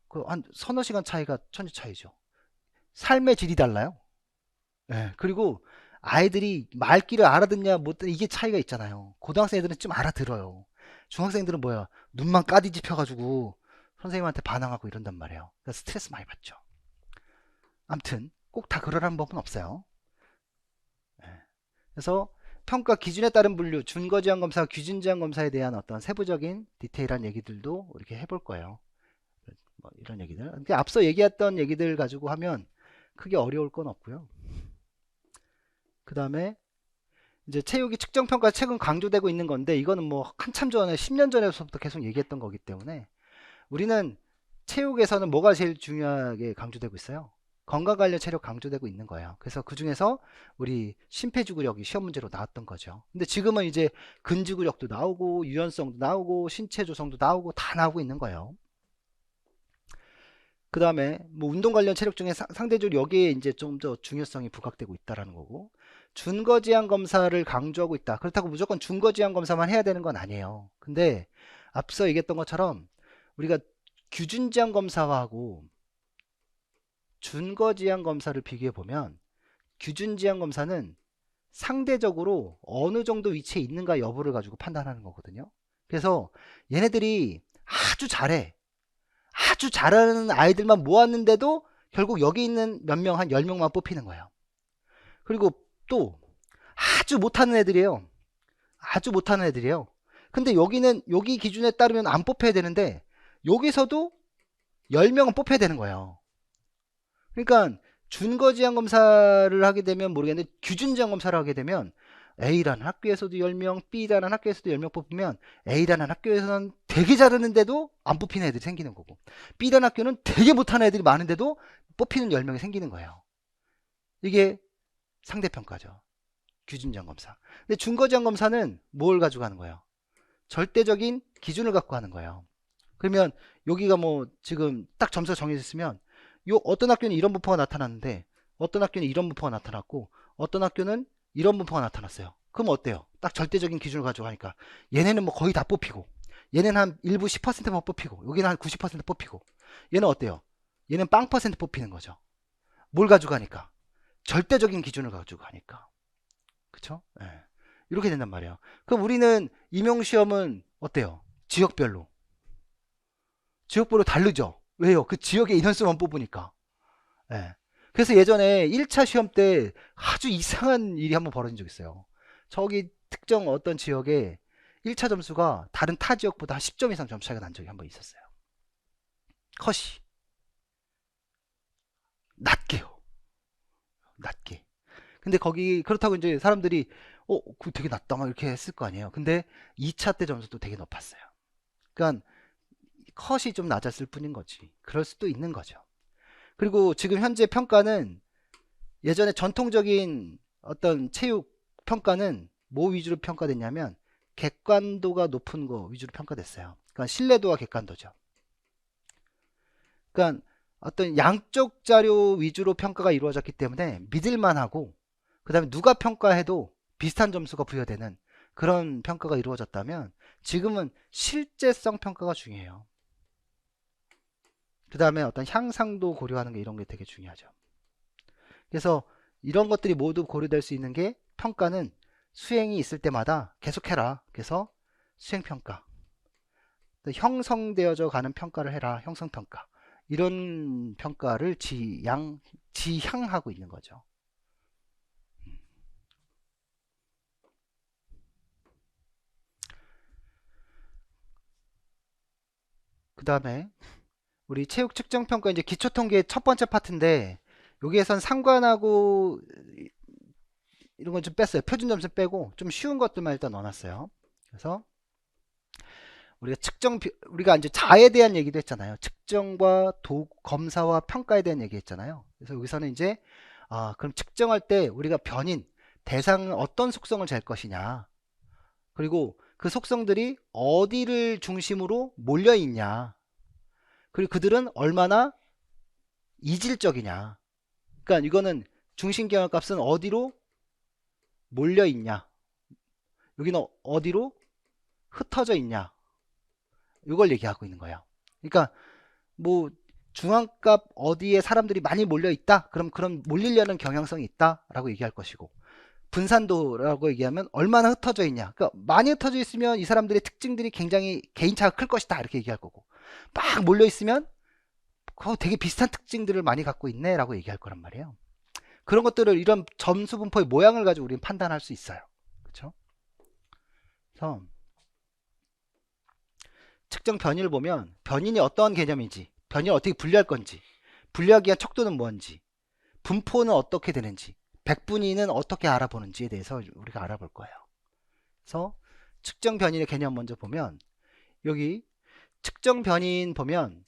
그 한 서너 시간 차이가 천지 차이죠. 삶의 질이 달라요. 예, 그리고 아이들이 말귀를 알아듣냐 못 듣냐 이게 차이가 있잖아요. 고등학생 애들은 좀 알아들어요. 중학생들은 뭐야 눈만 까디집혀가지고 선생님한테 반항하고 이런단 말이에요. 그래서 스트레스 많이 받죠. 암튼 꼭 다 그러라는 법은 없어요. 예. 그래서 평가 기준에 따른 분류, 준거지향검사, 규준지향검사에 대한 어떤 세부적인 디테일한 얘기들도 이렇게 해볼 거예요. 뭐 이런 얘기들. 근데 앞서 얘기했던 얘기들 가지고 하면 크게 어려울 건 없고요. 그 다음에 이제 체육이 측정평가 최근 강조되고 있는 건데 이거는 뭐 한참 전에 10년 전에서부터 계속 얘기했던 거기 때문에 우리는 체육에서는 뭐가 제일 중요하게 강조되고 있어요? 건강 관련 체력 강조되고 있는 거예요. 그래서 그 중에서 우리 심폐지구력이 시험 문제로 나왔던 거죠. 근데 지금은 이제 근지구력도 나오고 유연성도 나오고 신체 조성도 나오고 다 나오고 있는 거예요. 그 다음에 뭐 운동 관련 체력 중에 상대적으로 여기에 이제 좀 더 중요성이 부각되고 있다라는 거고, 준거지향 검사를 강조하고 있다. 그렇다고 무조건 준거지향 검사만 해야 되는 건 아니에요. 근데 앞서 얘기했던 것처럼 우리가 규준지향 검사하고 준거지향 검사를 비교해 보면 규준지향 검사는 상대적으로 어느 정도 위치에 있는가 여부를 가지고 판단하는 거거든요. 그래서 얘네들이 아주 잘해. 아주 잘하는 아이들만 모았는데도 결국 여기 있는 몇 명, 한 10명만 뽑히는 거예요. 그리고 또 아주 못하는 애들이에요. 아주 못하는 애들이에요. 근데 여기는 여기 기준에 따르면 안 뽑혀야 되는데 여기서도 10명은 뽑혀야 되는 거예요. 그러니까 준거지향 검사를 하게 되면 모르겠는데 규준지향 검사를 하게 되면 A라는 학교에서도 10명, B라는 학교에서도 10명 뽑히면 A라는 학교에서는 되게 잘하는데도 안 뽑히는 애들이 생기는 거고 B라는 학교는 되게 못하는 애들이 많은데도 뽑히는 10명이 생기는 거예요. 이게 상대평가죠. 규준지향 검사. 근데 준거지향 검사는 뭘 가지고 하는 거예요? 절대적인 기준을 갖고 하는 거예요. 그러면 여기가 뭐 지금 딱 점수가 정해졌으면 요 어떤 학교는 이런 분포가 나타났는데 어떤 학교는 이런 분포가 나타났고 어떤 학교는 이런 분포가 나타났어요. 그럼 어때요? 딱 절대적인 기준을 가지고 하니까 얘네는 뭐 거의 다 뽑히고 얘는 한 일부 10%만 뽑히고 여기는 한 90% 뽑히고 얘는 어때요? 얘는 빵 퍼센트 뽑히는 거죠. 뭘 가지고 하니까? 절대적인 기준을 가지고 하니까. 그쵸? 네. 이렇게 된단 말이에요. 그럼 우리는 임용시험은 어때요? 지역별로. 지역별로 다르죠? 왜요? 그 지역의 인원수만 뽑으니까. 예. 그래서 예전에 1차 시험 때 아주 이상한 일이 한번 벌어진 적 있어요. 저기 특정 어떤 지역에 1차 점수가 다른 타 지역보다 10점 이상 점수 차이가 난 적이 한번 있었어요. 컷이. 낮게요. 낮게. 근데 거기 그렇다고 이제 사람들이 그거 되게 낮다 막 이렇게 했을 거 아니에요. 근데 2차 때 점수도 되게 높았어요. 그러니까 컷이 좀 낮았을 뿐인 거지. 그럴 수도 있는 거죠. 그리고 지금 현재 평가는 예전에 전통적인 어떤 체육 평가는 뭐 위주로 평가됐냐면 객관도가 높은 거 위주로 평가됐어요. 그러니까 신뢰도와 객관도죠. 그러니까 어떤 양쪽 자료 위주로 평가가 이루어졌기 때문에 믿을만하고, 그 다음에 누가 평가해도 비슷한 점수가 부여되는 그런 평가가 이루어졌다면, 지금은 실제성 평가가 중요해요. 그 다음에 어떤 향상도 고려하는 게, 이런 게 되게 중요하죠. 그래서 이런 것들이 모두 고려될 수 있는 게, 평가는 수행이 있을 때마다 계속해라. 그래서 수행평가, 형성되어져 가는 평가를 해라. 형성평가, 이런 평가를 지향하고 있는 거죠. 그 다음에 우리 체육 측정 평가, 이제 기초 통계 첫 번째 파트인데, 여기에선 상관하고 이런 건 좀 뺐어요. 표준 점수 빼고 좀 쉬운 것들만 일단 넣어놨어요. 그래서 우리가 이제 자에 대한 얘기도 했잖아요. 측정과 검사와 평가에 대한 얘기 했잖아요. 그래서 여기서는 이제 그럼 측정할 때 우리가 변인 대상은 어떤 속성을 잴 것이냐, 그리고 그 속성들이 어디를 중심으로 몰려 있냐, 그리고 그들은 얼마나 이질적이냐. 그러니까 이거는 중심경합값은 어디로 몰려 있냐, 여기는 어디로 흩어져 있냐, 이걸 얘기하고 있는 거예요. 그러니까 뭐 중앙값 어디에 사람들이 많이 몰려 있다, 그럼 그런 몰리려는 경향성이 있다 라고 얘기할 것이고, 분산도라고 얘기하면 얼마나 흩어져 있냐, 그러니까 많이 흩어져 있으면 이 사람들의 특징들이 굉장히 개인차가 클 것이다 이렇게 얘기할 거고, 막 몰려 있으면 되게 비슷한 특징들을 많이 갖고 있네 라고 얘기할 거란 말이에요. 그런 것들을, 이런 점수 분포의 모양을 가지고 우리는 판단할 수 있어요. 그렇죠? 그래서 측정 변인을 보면 변인이 어떤 개념인지, 변인을 어떻게 분류할 건지, 분류하기 위한 척도는 뭔지, 분포는 어떻게 되는지, 백분위는 어떻게 알아보는지에 대해서 우리가 알아볼 거예요. 그래서 측정 변인의 개념 먼저 보면, 여기 측정 변인 보면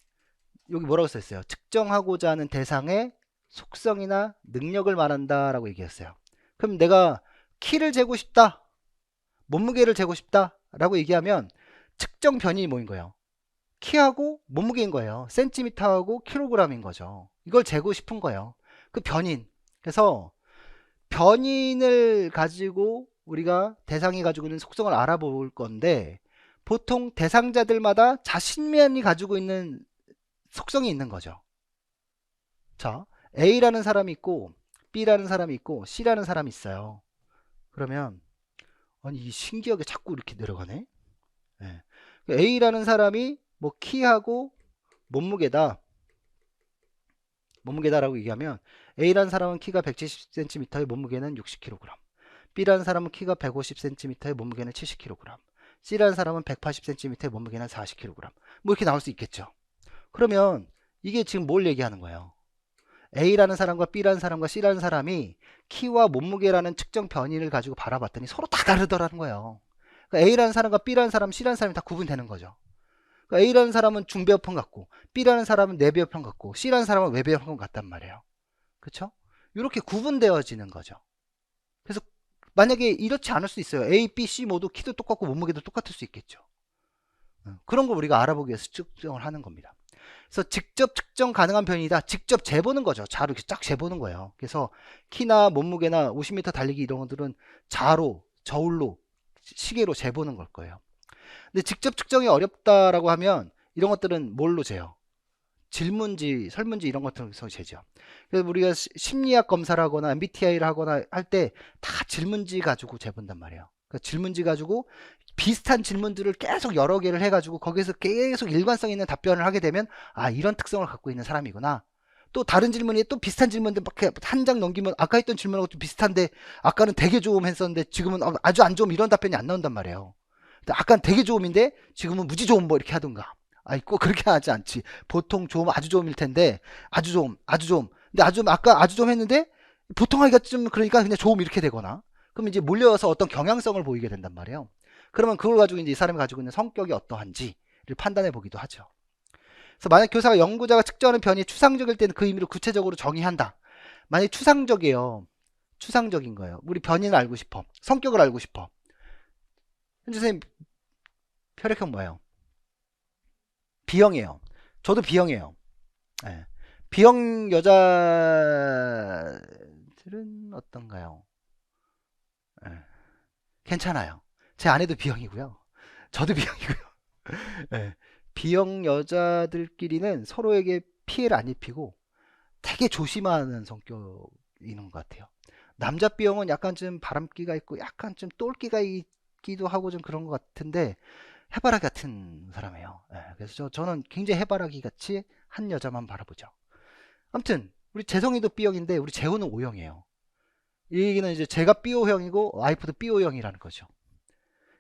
여기 뭐라고 써있어요? 측정하고자 하는 대상의 속성이나 능력을 말한다 라고 얘기했어요. 그럼 내가 키를 재고 싶다, 몸무게를 재고 싶다 라고 얘기하면 측정 변인이 뭐인 거예요? 키하고 몸무게인 거예요. 센티미터하고 킬로그램인 거죠. 이걸 재고 싶은 거예요. 그 변인. 그래서 변인을 가지고 우리가 대상이 가지고 있는 속성을 알아볼 건데, 보통 대상자들마다 자신만이 가지고 있는 속성이 있는 거죠. 자, A라는 사람이 있고 B라는 사람이 있고 C라는 사람이 있어요. 그러면 아니 이 신기하게 자꾸 이렇게 내려가네. 네. A라는 사람이 뭐 키하고 몸무게다라고 얘기하면, A라는 사람은 키가 170cm에 몸무게는 60kg, B라는 사람은 키가 150cm에 몸무게는 70kg, C라는 사람은 180cm에 몸무게는 40kg, 뭐 이렇게 나올 수 있겠죠. 그러면 이게 지금 뭘 얘기하는 거예요? A라는 사람과 B라는 사람과 C라는 사람이 키와 몸무게라는 측정 변인을 가지고 바라봤더니 서로 다 다르더라는 거예요. 그러니까 A라는 사람과 B라는 사람, C라는 사람이 다 구분되는 거죠. 그러니까 A라는 사람은 중배합형 같고, B라는 사람은 내배합형 같고, C라는 사람은 외배합형 같단 말이에요. 그렇죠? 이렇게 구분되어지는 거죠. 그래서 만약에 이렇지 않을 수 있어요. A, B, C 모두 키도 똑같고 몸무게도 똑같을 수 있겠죠. 그런 걸 우리가 알아보기 위해서 측정을 하는 겁니다. 그래서 직접 측정 가능한 변이다. 직접 재보는 거죠. 자로 이렇게 쫙 재보는 거예요. 그래서 키나 몸무게나 50m 달리기 이런 것들은 자로, 저울로, 시계로 재보는 걸 거예요. 근데 직접 측정이 어렵다라고 하면 이런 것들은 뭘로 재요? 질문지, 설문지 이런 것들에서 재죠. 그래서 우리가 심리학 검사를 하거나 MBTI를 하거나 할 때 다 질문지 가지고 재본단 말이에요. 그러니까 질문지 가지고 비슷한 질문들을 계속 여러 개를 해가지고 거기에서 계속 일관성 있는 답변을 하게 되면 이런 특성을 갖고 있는 사람이구나. 또 다른 질문이 또 비슷한 질문들 막 한 장 넘기면 아까 했던 질문하고 좀 비슷한데, 아까는 되게 좋음 했었는데 지금은 아주 안 좋음, 이런 답변이 안 나온단 말이에요. 아까는 되게 좋음인데 지금은 무지 좋음 뭐 이렇게 하던가. 꼭 그렇게 하지 않지. 보통 좋음, 아주 좋음일 텐데 아주 좋음, 아주 좋음. 근데 아까 아주 좋음 했는데 보통 하기가 좀 그러니까 그냥 좋음 이렇게 되거나, 그럼 이제 몰려서 어떤 경향성을 보이게 된단 말이에요. 그러면 그걸 가지고 이제 이 사람이 가지고 있는 성격이 어떠한지를 판단해 보기도 하죠. 그래서 만약 교사가 연구자가 측정하는 변이 추상적일 때는 그 의미를 구체적으로 정의한다. 만약 추상적이에요. 추상적인 거예요. 우리 변인을 알고 싶어. 성격을 알고 싶어. 현주 선생님 혈액형 뭐예요? B형이에요. 저도 B형이에요. 예. B형 여자들은 어떤가요? 예. 괜찮아요. 제 아내도 B형이고요. 저도 B형이고요. 예. B형 여자들끼리는 서로에게 피해를 안 입히고 되게 조심하는 성격인 것 같아요. 남자 B형은 약간 좀 바람기가 있고 약간 좀 똘끼가 있기도 하고 좀 그런 것 같은데 해바라기 같은 사람이에요. 예, 그래서 저는 굉장히 해바라기 같이 한 여자만 바라보죠. 아무튼 우리 재성이도 B형인데 우리 재호는 O형이에요. 이 얘기는 이제 제가 BO형이고 와이프도 BO형이라는 거죠.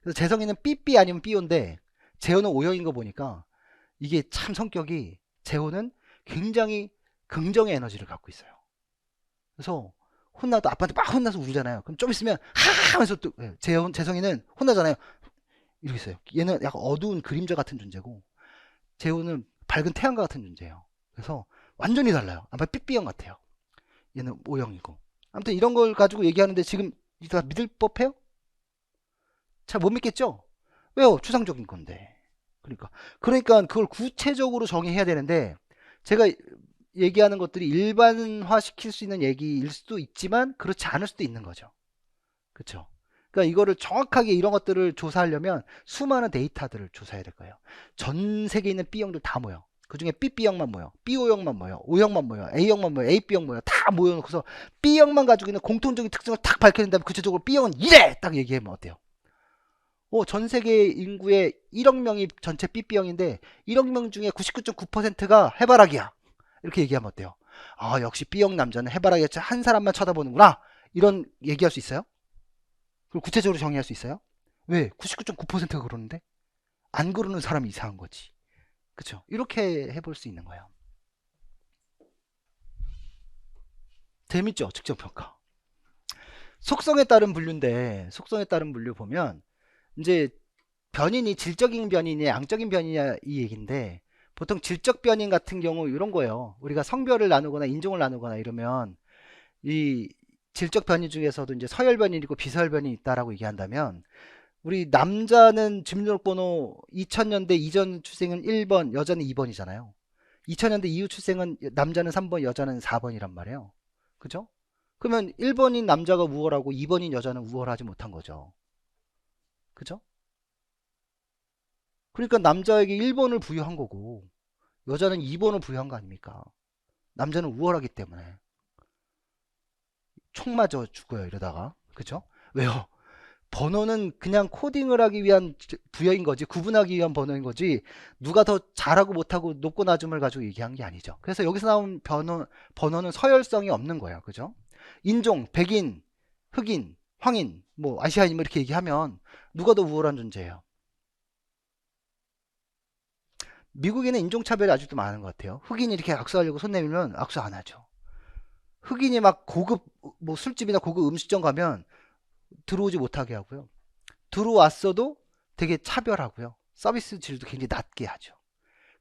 그래서 재성이는 Bb 아니면 BO인데 재호는 O형인 거 보니까 이게 참 성격이 재호는 굉장히 긍정의 에너지를 갖고 있어요. 그래서 혼나도 아빠한테 막 혼나서 울잖아요. 그럼 좀 있으면 하 하면서 또 재성이는 혼나잖아요. 이러고 있어요. 얘는 약간 어두운 그림자 같은 존재고 재호는 밝은 태양과 같은 존재예요. 그래서 완전히 달라요. 아마 삐삐형 같아요. 얘는 O형이고. 아무튼 이런 걸 가지고 얘기하는데 지금 다 믿을 법해요? 잘 못 믿겠죠? 왜요? 추상적인 건데. 그러니까 그걸 구체적으로 정의해야 되는데 제가 얘기하는 것들이 일반화 시킬 수 있는 얘기일 수도 있지만 그렇지 않을 수도 있는 거죠. 그렇죠? 그러니까 이거를 정확하게 이런 것들을 조사하려면 수많은 데이터들을 조사해야 될 거예요. 전 세계에 있는 B형들 다 모여. 그 중에 BB형만 모여. BO형만 모여. O형만 모여. A형만 모여. AB형 모여. 다 모여놓고서 B형만 가지고 있는 공통적인 특성을 딱 밝혀낸 다음에 구체적으로 B형은 이래! 딱 얘기하면 어때요? 전 세계 인구의 1억 명이 전체 BB형인데 1억 명 중에 99.9%가 해바라기야. 이렇게 얘기하면 어때요? 아, 역시 B형 남자는 해바라기 한 사람만 쳐다보는구나. 이런 얘기할 수 있어요? 그걸 구체적으로 정의할 수 있어요? 왜? 99.9%가 그러는데? 안 그러는 사람이 이상한 거지. 그쵸? 이렇게 해볼 수 있는 거예요. 재밌죠? 측정평가. 속성에 따른 분류인데, 속성에 따른 분류 보면, 이제 변인이 질적인 변이냐, 양적인 변이냐 이 얘기인데, 보통 질적 변인 같은 경우 이런 거예요. 우리가 성별을 나누거나 인종을 나누거나 이러면, 이 질적 변이 중에서도 이제 서열 변이 있고 비서열 변이 있다라고 얘기한다면, 우리 남자는 주민등록번호 2000년대 이전 출생은 1번, 여자는 2번이잖아요. 2000년대 이후 출생은 남자는 3번, 여자는 4번이란 말이에요. 그죠? 그러면 1번인 남자가 우월하고 2번인 여자는 우월하지 못한 거죠. 그죠? 그러니까 남자에게 1번을 부여한 거고 여자는 2번을 부여한 거 아닙니까? 남자는 우월하기 때문에 총 맞아 죽어요 이러다가. 그죠? 왜요? 번호는 그냥 코딩을 하기 위한 부여인 거지 구분하기 위한 번호인 거지 누가 더 잘하고 못하고 높고 낮음을 가지고 얘기한 게 아니죠. 그래서 여기서 나온 번호는 서열성이 없는 거예요. 그죠? 인종, 백인, 흑인, 황인, 뭐 아시아인 뭐 이렇게 얘기하면 누가 더 우월한 존재예요? 미국에는 인종차별이 아직도 많은 것 같아요. 흑인이 이렇게 악수하려고 손 내밀면 악수 안 하죠. 흑인이 막 고급 뭐 술집이나 고급 음식점 가면 들어오지 못하게 하고요. 들어왔어도 되게 차별하고요. 서비스 질도 굉장히 낮게 하죠.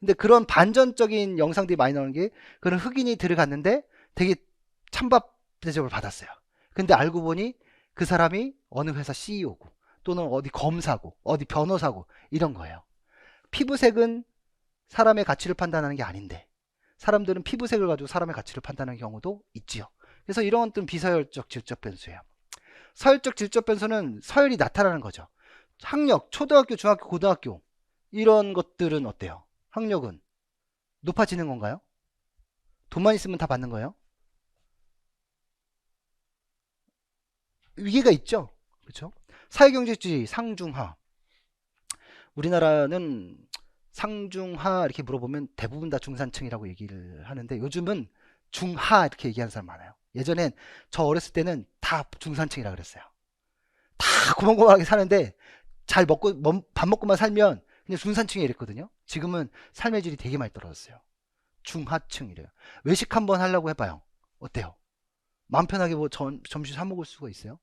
근데 그런 반전적인 영상들이 많이 나오는 게 그런 흑인이 들어갔는데 되게 찬밥 대접을 받았어요. 근데 알고 보니 그 사람이 어느 회사 CEO고 또는 어디 검사고 어디 변호사고 이런 거예요. 피부색은 사람의 가치를 판단하는 게 아닌데 사람들은 피부색을 가지고 사람의 가치를 판단하는 경우도 있지요. 그래서 이런 것들은 비서열적 질적 변수예요. 서열적 질적 변수는 서열이 나타나는 거죠. 학력, 초등학교, 중학교, 고등학교 이런 것들은 어때요? 학력은 높아지는 건가요? 돈만 있으면 다 받는 거예요? 위계가 있죠. 그렇죠? 사회경제주의 상중하. 우리나라는 상중하 이렇게 물어보면 대부분 다 중산층이라고 얘기를 하는데 요즘은 중하 이렇게 얘기하는 사람 많아요. 예전엔 저 어렸을 때는 다 중산층이라 그랬어요. 다 고만고만하게 사는데 잘 먹고 밥 먹고만 살면 그냥 중산층이 이랬거든요. 지금은 삶의 질이 되게 많이 떨어졌어요. 중하층이래요. 외식 한번 하려고 해봐요. 어때요? 마음 편하게 뭐 점심 사 먹을 수가 있어요?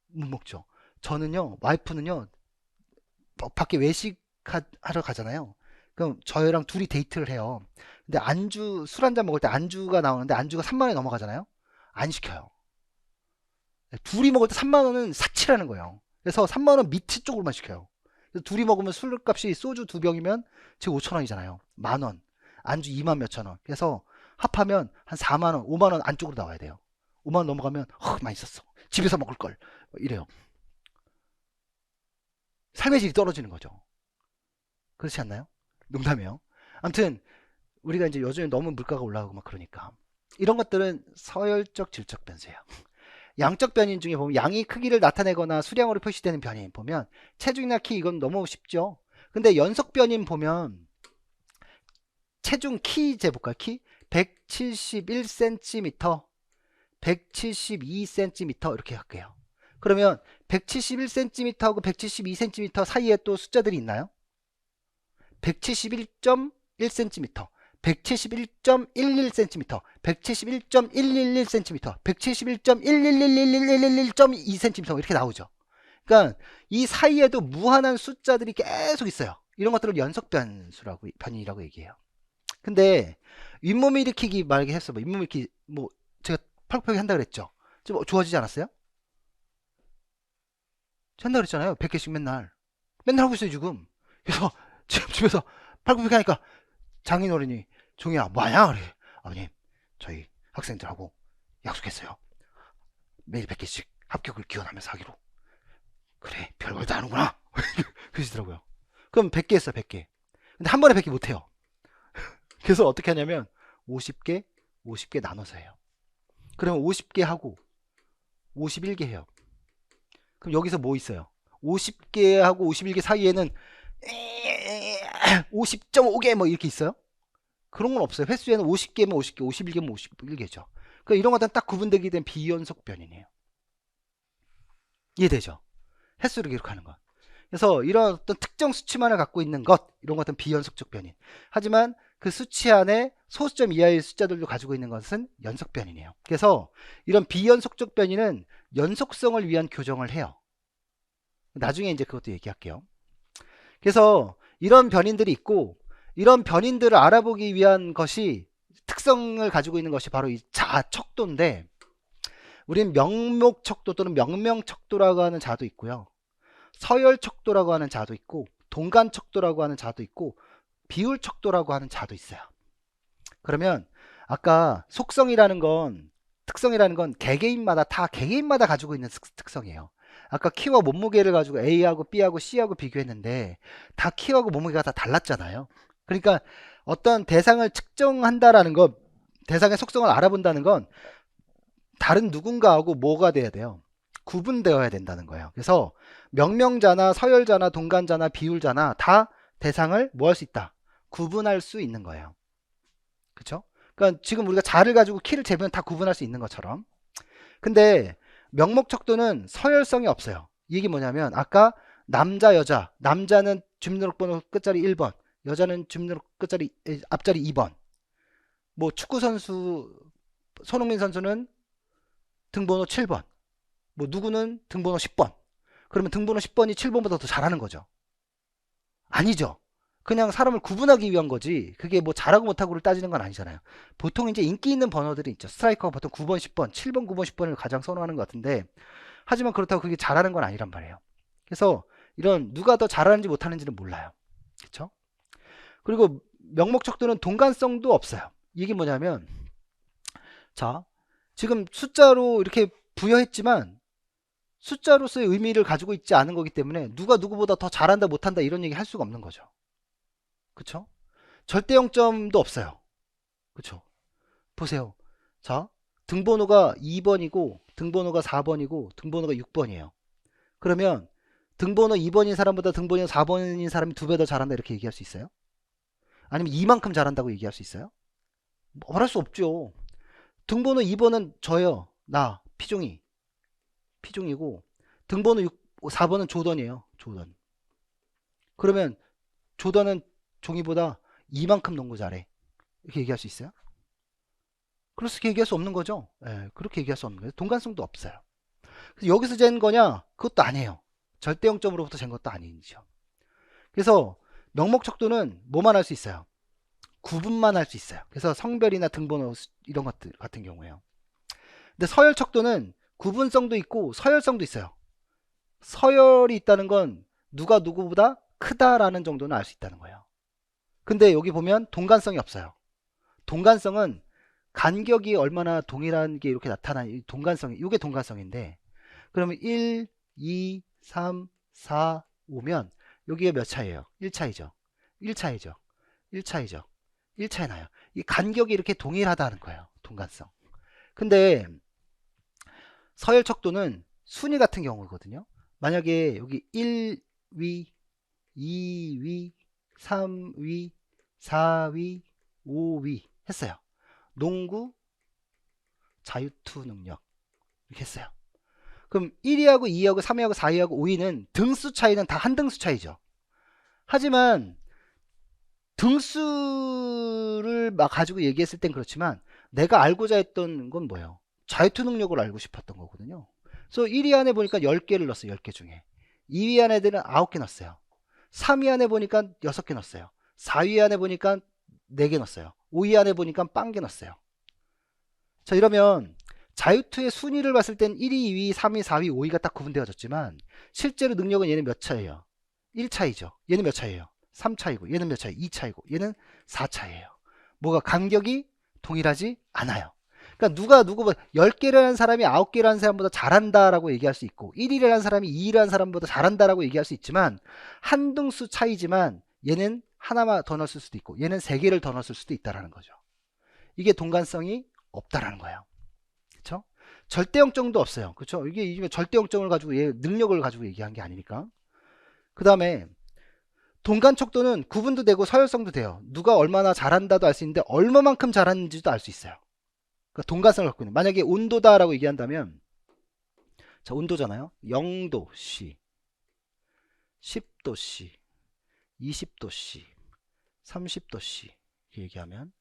못 먹죠. 저는요, 와이프는요, 밖에 외식 하러 가잖아요. 그럼 저희랑 둘이 데이트를 해요. 근데 안주, 술 한잔 먹을 때 안주가 나오는데 안주가 3만 원이 넘어가잖아요. 안 시켜요. 둘이 먹을 때 3만원은 사치라는 거예요. 그래서 3만원 밑에 쪽으로만 시켜요. 그래서 둘이 먹으면 술값이 소주 2병이면 지금 5천원이잖아요. 만원. 안주 2만 몇천원. 그래서 합하면 한 4만원, 5만원 안쪽으로 나와야 돼요. 5만원 넘어가면 많이 썼어. 집에서 먹을 걸. 이래요. 삶의 질이 떨어지는 거죠. 그렇지 않나요? 농담이에요. 아무튼 우리가 이제 요즘에 너무 물가가 올라가고 막 그러니까 이런 것들은 서열적 질적 변수예요. 양적 변인 중에 보면 양이 크기를 나타내거나 수량으로 표시되는 변인 보면 체중이나 키 이건 너무 쉽죠. 근데 연속 변인 보면 체중 키 재볼까요? 키 171cm, 172cm 이렇게 할게요. 그러면 171cm하고 172cm 사이에 또 숫자들이 있나요? 171.1cm, 171.11cm, 171.111cm, 171.1111111.2cm 이렇게 나오죠. 그러니까 이 사이에도 무한한 숫자들이 계속 있어요. 이런 것들을 연속 변수라고 변이라고 얘기해요. 근데 윗몸 일으키기 말하게 했어. 뭐 윗몸 일으키기 뭐 제가 펄펄하게 한다 그랬죠. 좀 좋아지지 않았어요? 한다 그랬잖아요. 100개씩 맨날 하고 있어요 지금. 그래서 지금 집에서 팔굽혀펴기 하니까 장인어른이 종이야 뭐하냐 그래. 아버님 저희 학생들하고 약속했어요. 매일 100개씩 합격을 기원하면서 하기로. 그래 별걸도 아는구나. 그러시더라고요. 그럼 100개 했어 100개. 근데 한 번에 100개 못해요. 그래서 어떻게 하냐면 50개 50개 나눠서 해요. 그러면 50개 하고 51개 해요. 그럼 여기서 뭐 있어요? 50개하고 51개 사이에는 50.5개 뭐 이렇게 있어요? 그런 건 없어요. 횟수에는 50개면 50개, 51개면 51개죠. 그러니까 이런 것들은 딱 구분되게 된 비연속 변이네요. 이해되죠? 횟수를 기록하는 것. 그래서 이런 어떤 특정 수치만을 갖고 있는 것, 이런 것은 비연속적 변인. 하지만 그 수치 안에 소수점 이하의 숫자들도 가지고 있는 것은 연속 변이네요. 그래서 이런 비연속적 변이는 연속성을 위한 교정을 해요. 나중에 이제 그것도 얘기할게요. 그래서 이런 변인들이 있고 이런 변인들을 알아보기 위한 것이 특성을 가지고 있는 것이 바로 이 자척도인데 우리는 명목척도 또는 명명척도라고 하는 자도 있고요. 서열척도라고 하는 자도 있고 동간척도라고 하는 자도 있고 비율척도라고 하는 자도 있어요. 그러면 아까 속성이라는 건 특성이라는 건 개개인마다 다 개개인마다 가지고 있는 특성이에요. 아까 키와 몸무게를 가지고 A하고 B하고 C하고 비교했는데 다 키하고 몸무게가 다 달랐잖아요. 그러니까 어떤 대상을 측정한다라는 것, 대상의 속성을 알아본다는 건 다른 누군가하고 뭐가 돼야 돼요? 구분되어야 된다는 거예요. 그래서 명명자나 서열자나 동간자나 비율자나 다 대상을 뭐 할 수 있다? 구분할 수 있는 거예요. 그쵸? 그러니까 지금 우리가 자를 가지고 키를 재면 다 구분할 수 있는 것처럼. 근데 명목척도는 서열성이 없어요. 이게 뭐냐면 아까 남자 여자, 남자는 주민등록번호 끝자리 1번, 여자는 주민등록 끝자리 앞자리 2번. 뭐 축구 선수 손흥민 선수는 등번호 7번. 뭐 누구는 등번호 10번. 그러면 등번호 10번이 7번보다 더 잘하는 거죠. 아니죠. 그냥 사람을 구분하기 위한 거지 그게 뭐 잘하고 못하고를 따지는 건 아니잖아요. 보통 이제 인기 있는 번호들이 있죠. 스트라이커가 보통 9번 10번 7번 9번 10번을 가장 선호하는 것 같은데 하지만 그렇다고 그게 잘하는 건 아니란 말이에요. 그래서 이런 누가 더 잘하는지 못하는지는 몰라요. 그렇죠? 그리고 명목척도는 동간성도 없어요. 이게 뭐냐면 자 지금 숫자로 이렇게 부여했지만 숫자로서의 의미를 가지고 있지 않은 거기 때문에 누가 누구보다 더 잘한다 못한다 이런 얘기 할 수가 없는 거죠. 그쵸? 절대 0점도 없어요. 그쵸? 보세요. 자, 등번호가 2번이고 등번호가 4번이고 등번호가 6번이에요. 그러면 등번호 2번인 사람보다 등번호 4번인 사람이 2배 더 잘한다 이렇게 얘기할 수 있어요? 아니면 이만큼 잘한다고 얘기할 수 있어요? 말할 수 없죠. 등번호 2번은 저예요. 나 피종이고 등번호 4번은 조던이에요. 조던. 그러면 조던은 종이보다 이만큼 농구 잘해. 이렇게 얘기할 수 있어요? 그렇게 얘기할 수 없는 거죠. 예, 그렇게 얘기할 수 없는 거예요. 동간성도 없어요. 그래서 여기서 잰 거냐? 그것도 아니에요. 절대 0점으로부터 잰 것도 아니죠. 그래서 명목척도는 뭐만 할 수 있어요? 구분만 할 수 있어요. 그래서 성별이나 등번호 이런 것들 같은 경우에요. 근데 서열척도는 구분성도 있고 서열성도 있어요. 서열이 있다는 건 누가 누구보다 크다라는 정도는 알 수 있다는 거예요. 근데 여기 보면 동간성이 없어요. 동간성은 간격이 얼마나 동일한 게 이렇게 나타나는 동간성이, 이게 동간성인데, 그러면 1, 2, 3, 4, 5면 여기에 몇 차이에요? 1차이죠. 1차이죠. 1차이죠. 1차이 나요. 이 간격이 이렇게 동일하다는 거예요. 동간성. 근데 서열 척도는 순위 같은 경우거든요. 만약에 여기 1위, 2위, 3위, 4위, 5위 했어요. 농구, 자유투 능력 이렇게 했어요. 그럼 1위하고 2위하고 3위하고 4위하고 5위는 등수 차이는 다 한 등수 차이죠. 하지만 등수를 막 가지고 얘기했을 땐 그렇지만 내가 알고자 했던 건 뭐예요? 자유투 능력을 알고 싶었던 거거든요. 그래서 1위 안에 보니까 10개를 넣었어요. 10개 중에. 2위 안에 들은 9개 넣었어요. 3위 안에 보니까 6개 넣었어요. 4위 안에 보니까 4개 넣었어요. 5위 안에 보니까 빵개 넣었어요. 자, 이러면 자유투의 순위를 봤을 땐 1위, 2위, 3위, 4위, 5위가 딱 구분되어졌지만 실제로 능력은 얘는 몇 차예요? 1차이죠. 얘는 몇 차예요? 3차이고 얘는 몇 차예요? 2차이고 얘는 4차예요. 뭐가 간격이 동일하지 않아요. 그러니까 누가 누구보다 10개라는 사람이 9개라는 사람보다 잘한다라고 얘기할 수 있고 1위라는 사람이 2위라는 사람보다 잘한다라고 얘기할 수 있지만 한 등수 차이지만 얘는 하나만 더 넣었을 수도 있고 얘는 3개를 더 넣었을 수도 있다라는 거죠. 이게 동간성이 없다라는 거예요. 그렇죠? 절대영점도 없어요. 그렇죠? 이게 절대영점을 가지고 능력을 가지고 얘기한 게 아니니까. 그 다음에 동간 척도는 구분도 되고 서열성도 돼요. 누가 얼마나 잘한다도 알 수 있는데 얼마만큼 잘하는지도 알 수 있어요. 그러니까 동간성을 갖고 있는. 만약에 온도다라고 얘기한다면, 자, 온도잖아요. 0도 C, 10도 C, 20도 C, 30도 C 얘기하면,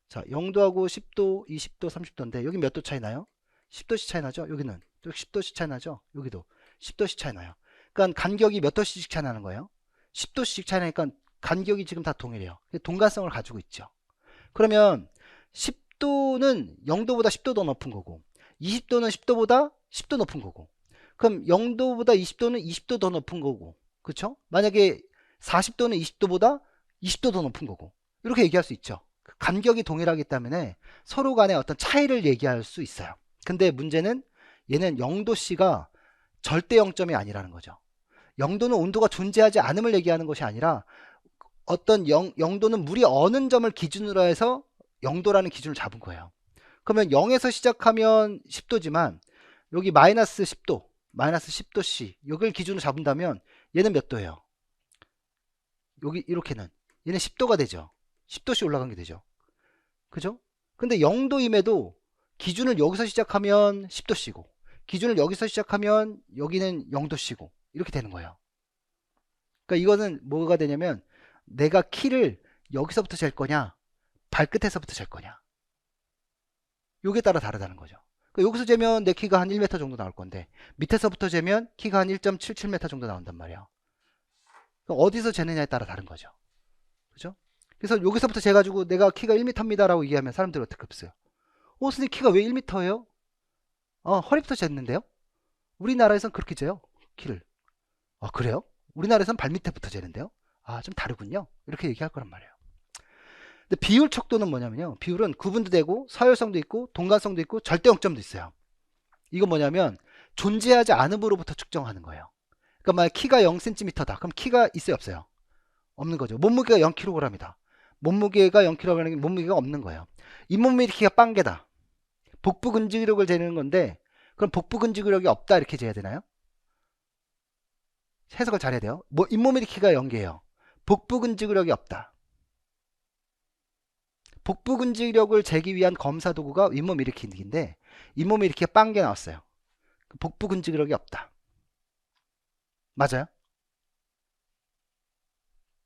자, 0도하고 10도, 20도, 30도인데 여기 몇 도 차이 나요? 10도씩 차이 나죠? 여기는 또 10도씩 차이 나죠? 여기도 10도씩 차이 나요. 그러니까 간격이 몇 도씩 차이 나는 거예요? 10도씩 차이 나니까 간격이 지금 다 동일해요. 동간성을 가지고 있죠. 그러면 10도는 0도보다 10도 더 높은 거고 20도는 10도보다 10도 높은 거고 그럼 0도보다 20도는 20도 더 높은 거고 그쵸? 만약에 40도는 20도보다 20도 더 높은 거고 이렇게 얘기할 수 있죠. 간격이 동일하기 때문에 서로 간에 어떤 차이를 얘기할 수 있어요. 근데 문제는 얘는 0도씨가 절대 0점이 아니라는 거죠. 0도는 온도가 존재하지 않음을 얘기하는 것이 아니라 어떤 0도는 물이 어는 점을 기준으로 해서 0도라는 기준을 잡은 거예요. 그러면 0에서 시작하면 10도지만 여기 마이너스 10도, 마이너스 10도씨 여기를 기준으로 잡는다면 얘는 몇 도예요? 여기 이렇게는 얘는 10도가 되죠. 10도씩 올라간 게 되죠. 그죠? 근데 0도임에도 기준을 여기서 시작하면 10도씨고 기준을 여기서 시작하면 여기는 0도씨고 이렇게 되는 거예요. 그러니까 이거는 뭐가 되냐면 내가 키를 여기서부터 잴 거냐 발끝에서부터 잴 거냐 요게 따라 다르다는 거죠. 그러니까 여기서 재면 내 키가 한 1m 정도 나올 건데 밑에서부터 재면 키가 한 1.77m 정도 나온단 말이에요. 그러니까 어디서 재느냐에 따라 다른 거죠. 그죠? 그래서 여기서부터 재가지고 내가 키가 1m입니다 라고 얘기하면 사람들이 어떻게 없어요? 선생님 키가 왜 1m예요? 허리부터 쟀는데요? 우리나라에선 그렇게 재요 키를. 그래요? 우리나라에선 발밑에부터 재는데요? 좀 다르군요. 이렇게 얘기할 거란 말이에요. 근데 비율 척도는 뭐냐면요. 비율은 구분도 되고 서열성도 있고 동간성도 있고 절대 0점도 있어요. 이건 뭐냐면 존재하지 않음으로부터 측정하는 거예요. 그러니까 만약 키가 0cm다. 그럼 키가 있어요 없어요? 없는 거죠. 몸무게가 0kg이다. 몸무게가 0kg이면 몸무게가 없는 거예요. 잇몸 밀키가 빵개다. 복부 근지력을 재는 건데 그럼 복부 근지력이 없다 이렇게 재야 되나요? 해석을 잘해야 돼요. 잇몸 일으키가 0개예요. 복부 근지력이 없다. 복부 근지력을 재기 위한 검사 도구가 잇몸 일으키기인데 잇몸 일으키가 빵개 나왔어요. 복부 근지력이 없다. 맞아요?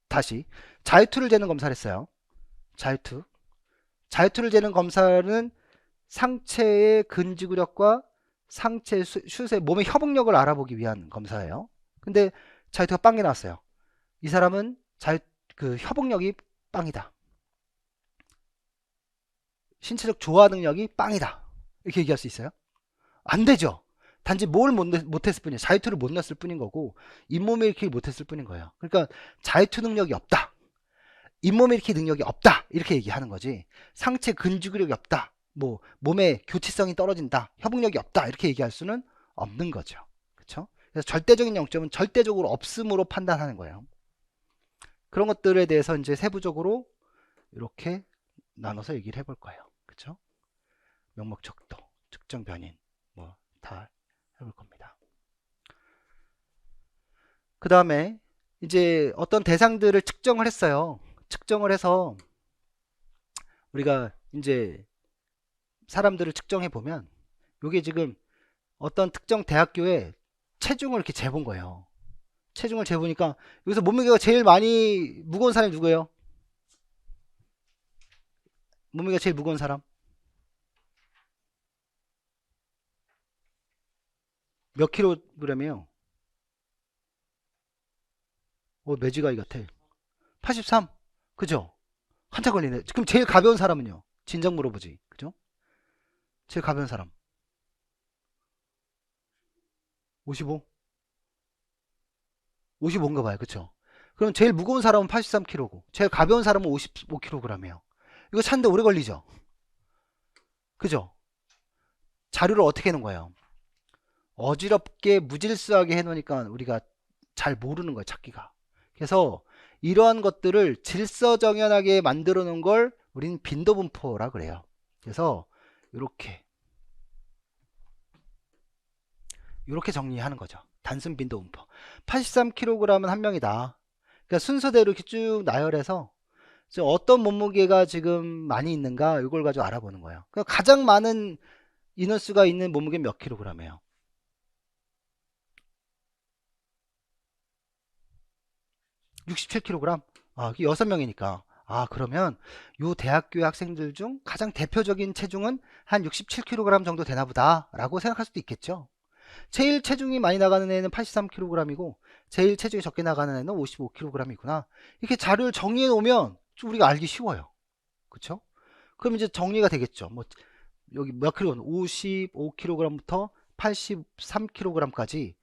다시 자유투를 재는 검사를 했어요. 자유투를 재는 검사는 상체의 근지구력과 상체 슛의 몸의 협응력을 알아보기 위한 검사예요. 근데 자유투가 빵이 나왔어요. 이 사람은 협응력이 빵이다. 신체적 조화 능력이 빵이다. 이렇게 얘기할 수 있어요? 안 되죠. 단지 뭘 못했을 뿐이에요. 자유투를 못 넣었을 뿐인 거고 잇몸 일으키기 못했을 뿐인 거예요. 그러니까 자유투 능력이 없다, 잇몸 일으키기 능력이 없다 이렇게 얘기하는 거지, 상체 근지구력이 없다, 뭐 몸의 교치성이 떨어진다, 협응력이 없다 이렇게 얘기할 수는 없는 거죠. 그렇죠? 그래서 절대적인 영점은 절대적으로 없음으로 판단하는 거예요. 그런 것들에 대해서 이제 세부적으로 이렇게 나눠서 얘기를 해볼 거예요. 그렇죠? 명목 척도, 측정 변인 뭐 다 해볼 겁니다. 그 다음에 이제 어떤 대상들을 측정을 했어요. 측정을 해서 우리가 이제 사람들을 측정해 보면 이게 지금 어떤 특정 대학교에 체중을 이렇게 재본 거예요. 체중을 재보니까 여기서 몸무게가 제일 많이 무거운 사람이 누구예요? 몸무게가 제일 무거운 사람 몇 킬로그램이에요? 매지가이 같아. 83. 그죠? 한참 걸리네. 그럼 제일 가벼운 사람은요? 진작 물어보지. 그죠? 제일 가벼운 사람 55? 55인가 봐요. 그쵸? 그럼 제일 무거운 사람은 83kg고 제일 가벼운 사람은 55kg이에요. 이거 찾는데 오래 걸리죠? 그죠? 자료를 어떻게 해놓은 거예요? 어지럽게 무질서하게 해놓으니까 우리가 잘 모르는 거예요, 찾기가. 그래서 이러한 것들을 질서정연하게 만들어 놓은 걸 우리는 빈도분포라 그래요. 그래서 이렇게 정리하는 거죠. 단순 빈도분포. 83kg은 한 명이다. 그러니까 순서대로 이렇게 쭉 나열해서 어떤 몸무게가 지금 많이 있는가 이걸 가지고 알아보는 거예요. 그러니까 가장 많은 인원수가 있는 몸무게 몇 킬로그램이에요? 67kg? 아, 6명이니까. 아, 그러면 요 대학교 학생들 중 가장 대표적인 체중은 한 67kg 정도 되나 보다 라고 생각할 수도 있겠죠. 제일 체중이 많이 나가는 애는 83kg이고 제일 체중이 적게 나가는 애는 55kg이구나. 이렇게 자료를 정리해 놓으면 좀 우리가 알기 쉬워요. 그쵸? 그럼 이제 정리가 되겠죠. 뭐 여기 몇 킬로는 55kg부터 83kg까지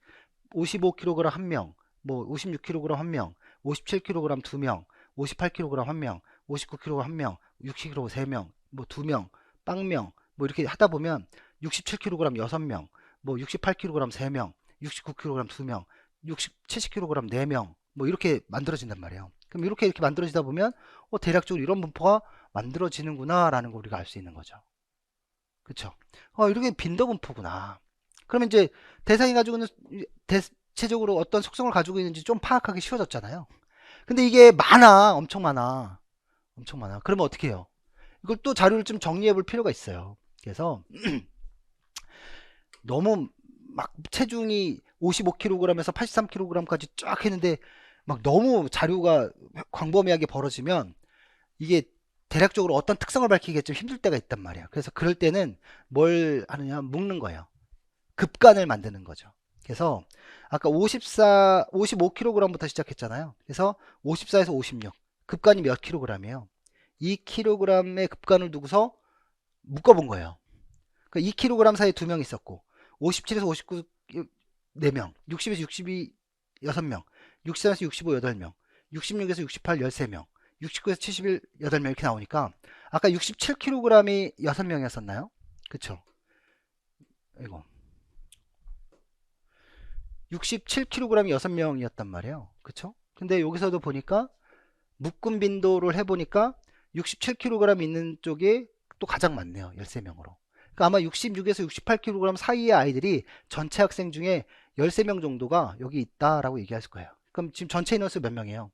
55kg 한 명, 뭐 56kg 한 명, 57kg 두 명, 58kg 한 명, 59kg 한 명, 60kg 세 명, 뭐 두 명, 빵명, 뭐 이렇게 하다 보면 67kg 여섯 명, 뭐 68kg 세 명, 69kg 두 명, 70kg 네 명, 뭐 이렇게 만들어진단 말이에요. 그럼 이렇게 만들어지다 보면 대략적으로 이런 분포가 만들어지는구나 라는 걸 우리가 알 수 있는 거죠. 그쵸? 이렇게 빈도분포구나. 그러면 이제 대상이 가지고 있는 대체적으로 어떤 속성을 가지고 있는지 좀 파악하기 쉬워졌잖아요. 근데 이게 많아. 엄청 많아. 엄청 많아. 그러면 어떻게 해요? 이걸 또 자료를 좀 정리해 볼 필요가 있어요. 그래서 너무 막 체중이 55kg에서 83kg까지 쫙 했는데 막 너무 자료가 광범위하게 벌어지면 이게 대략적으로 어떤 특성을 밝히기가 좀 힘들 때가 있단 말이야. 그래서 그럴 때는 뭘 하느냐, 묶는 거예요. 급간을 만드는 거죠. 그래서 아까 55kg부터 시작했잖아요. 그래서 54에서 56 급간이 몇 킬로그램이에요? 2kg의 급간을 두고서 묶어본 거예요. 그러니까 2kg 사이에 2명 있었고 57에서 59 4명, 60에서 62 6명, 63에서 65 8명, 66에서 68 13명, 69에서 71 8명 이렇게 나오니까 아까 67kg이 6명이었었나요? 그쵸? 이거 67kg이 6명이었단 말이에요. 그쵸? 근데 여기서도 보니까 묶음 빈도를 해보니까 67kg 있는 쪽이 또 가장 많네요. 13명으로. 그러니까 아마 66에서 68kg 사이의 아이들이 전체 학생 중에 13명 정도가 여기 있다라고 얘기하실 거예요. 그럼 지금 전체 인원수 몇 명이에요?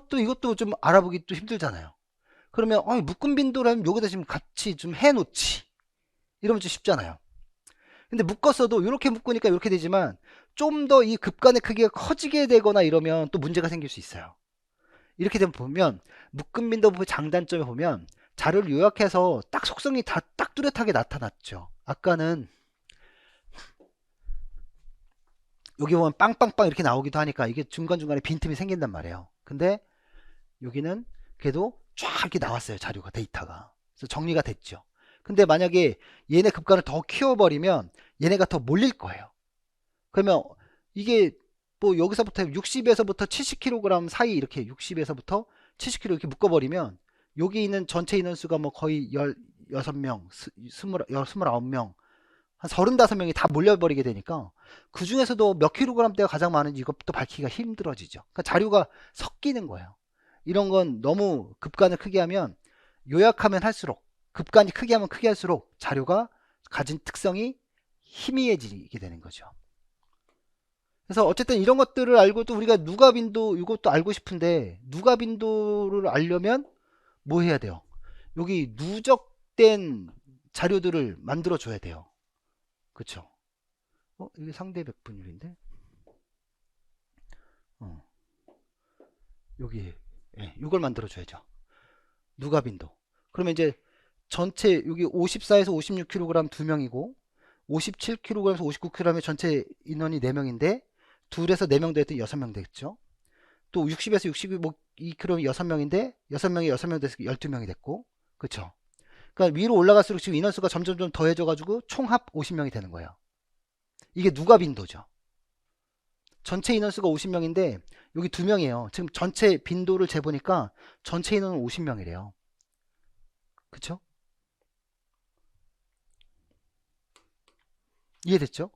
또 이것도 좀 알아보기 또 힘들잖아요. 그러면 묶음 빈도라면 여기다 지금 같이 좀 해놓지. 이러면 좀 쉽잖아요. 근데 묶었어도 이렇게 묶으니까 이렇게 되지만 좀 더 이 급간의 크기가 커지게 되거나 이러면 또 문제가 생길 수 있어요. 이렇게 되면 보면 묶음 빈도 장단점에 보면 자료를 요약해서 딱 속성이 다 딱 뚜렷하게 나타났죠. 아까는 여기 보면 빵빵빵 이렇게 나오기도 하니까 이게 중간중간에 빈틈이 생긴단 말이에요. 근데 여기는 그래도 쫙 이렇게 나왔어요. 자료가, 데이터가. 그래서 정리가 됐죠. 근데 만약에 얘네 급간을 더 키워버리면 얘네가 더 몰릴 거예요. 그러면 이게 뭐 여기서부터 60에서부터 70kg 사이 이렇게 60에서부터 70kg 이렇게 묶어버리면 여기 있는 전체 인원수가 뭐 거의 16명, 29명, 한 35명이 다 몰려버리게 되니까 그 중에서도 몇 킬로그램대가 가장 많은지 이것도 밝히기가 힘들어지죠. 그러니까 자료가 섞이는 거예요. 이런 건 너무 급간을 크게 하면 요약하면 할수록 급간이 크게 하면 크게 할수록 자료가 가진 특성이 희미해지게 되는 거죠. 그래서 어쨌든 이런 것들을 알고 또 우리가 누가 빈도 이것도 알고 싶은데 누가 빈도를 알려면 뭐 해야 돼요? 여기 누적된 자료들을 만들어 줘야 돼요. 그쵸? 이게 상대 백분율인데? 여기, 예, 이걸 만들어 줘야죠. 누가 빈도. 그러면 이제 전체 여기 54에서 56kg 2명이고 57kg에서 59kg의 전체 인원이 4명인데 둘에서 4명 됐더니 6명 됐죠. 또 60에서 62kg 6명인데 6명이 6명 돼서 12명이 됐고, 그쵸? 그러니까 위로 올라갈수록 지금 인원수가 점점 더해져 가지고 총합 50명이 되는 거예요. 이게 누가 빈도죠. 전체 인원수가 50명인데 여기 2명이에요. 지금 전체 빈도를 재보니까 전체 인원은 50명이래요. 그쵸? 이해됐죠?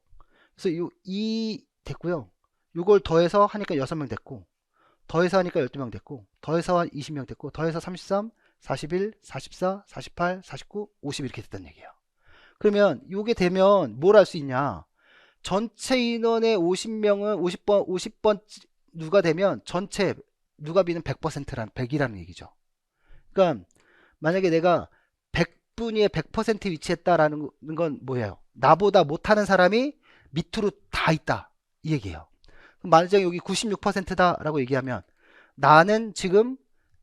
그래서 이 됐고요. 이걸 더해서 하니까 6명 됐고, 더해서 하니까 12명 됐고, 더해서 20명 됐고, 더해서 33, 41, 44, 48, 49, 50 이렇게 됐단 얘기예요. 그러면 이게 되면 뭘 할 수 있냐? 전체 인원의 50명은 50번 누가 되면 전체 누가 비는 100%란 100이라는 얘기죠. 그러니까 만약에 내가 100분위에 100% 위치했다라는 건 뭐예요? 나보다 못하는 사람이 밑으로 다 있다 이 얘기예요. 만약에 여기 96%다 라고 얘기하면 나는 지금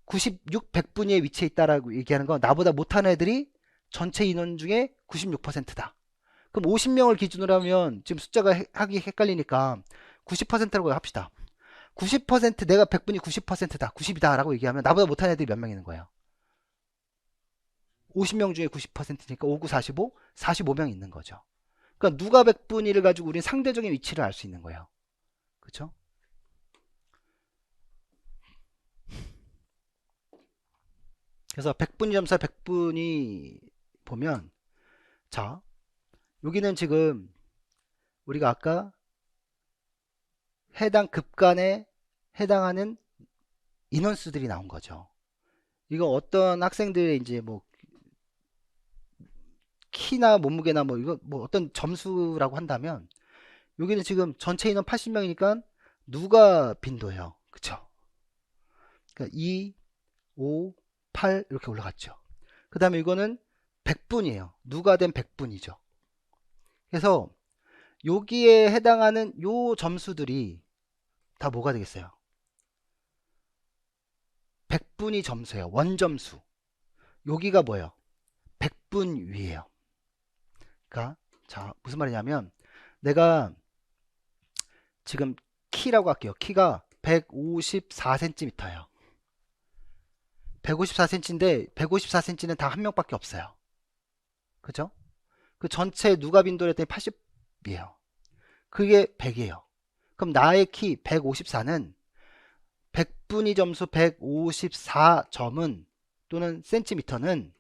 96 100분위에 위치해 있다라고 얘기하는 건 나보다 못하는 애들이 전체 인원 중에 96%다. 그럼 50명을 기준으로 하면 지금 숫자가 하기 헷갈리니까 90%라고 합시다. 90% 내가 100분이 90%다 90이다 라고 얘기하면 나보다 못하는 애들이 몇 명 있는 거예요? 50명 중에 90%니까 5, 9, 45 45명 있는 거죠. 그러니까 누가 100분위를 가지고 우리는 상대적인 위치를 알 수 있는 거예요. 그렇죠? 그래서 100분위 점사 100분위 보면 자 여기는 지금 우리가 아까 해당 급간에 해당하는 인원수들이 나온 거죠. 이거 어떤 학생들의 이제 뭐 키나 몸무게나 뭐 이거 뭐 어떤 점수라고 한다면 여기는 지금 전체 인원 80명이니까 누가 빈도예요. 그쵸? 그러니까 2, 5, 8 이렇게 올라갔죠. 그 다음에 이거는 100분이에요. 누가 된 100분이죠. 그래서 여기에 해당하는 요 점수들이 다 뭐가 되겠어요? 100분위 점수예요. 원점수. 여기가 뭐예요? 100분위예요. 그러니까 자 무슨 말이냐면 내가 지금 키라고 할게요. 키가 154cm예요. 154cm인데 154cm는 다 한 명밖에 없어요. 그죠? 그 전체 누가 빈도를 했더니 80이에요. 그게 100이에요. 그럼 나의 키 154는 100분위 점수 154점은 또는 센티미터는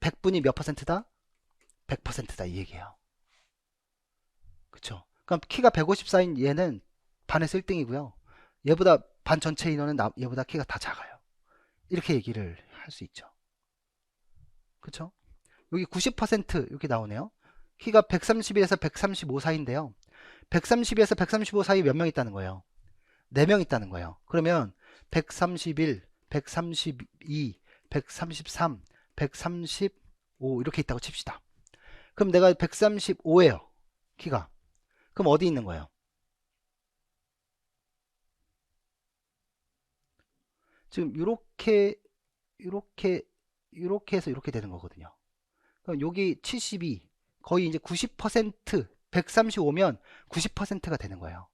100분위 몇 퍼센트다? 100%다 이 얘기예요. 그쵸? 그럼 키가 154인 얘는 반에서 1등이고요. 얘보다 반 전체 인원은 얘보다 키가 다 작아요. 이렇게 얘기를 할 수 있죠. 그쵸? 여기 90% 이렇게 나오네요. 키가 131에서 135 사이인데요. 130에서 135 사이 몇 명 있다는 거예요? 4명 있다는 거예요. 그러면 131, 132, 133, 135 이렇게 있다고 칩시다. 그럼 내가 135예요. 키가. 그럼 어디 있는 거예요? 지금 이렇게 해서 이렇게 되는 거거든요. 그럼 여기 72 거의 이제 90% 135면 90%가 되는 거예요.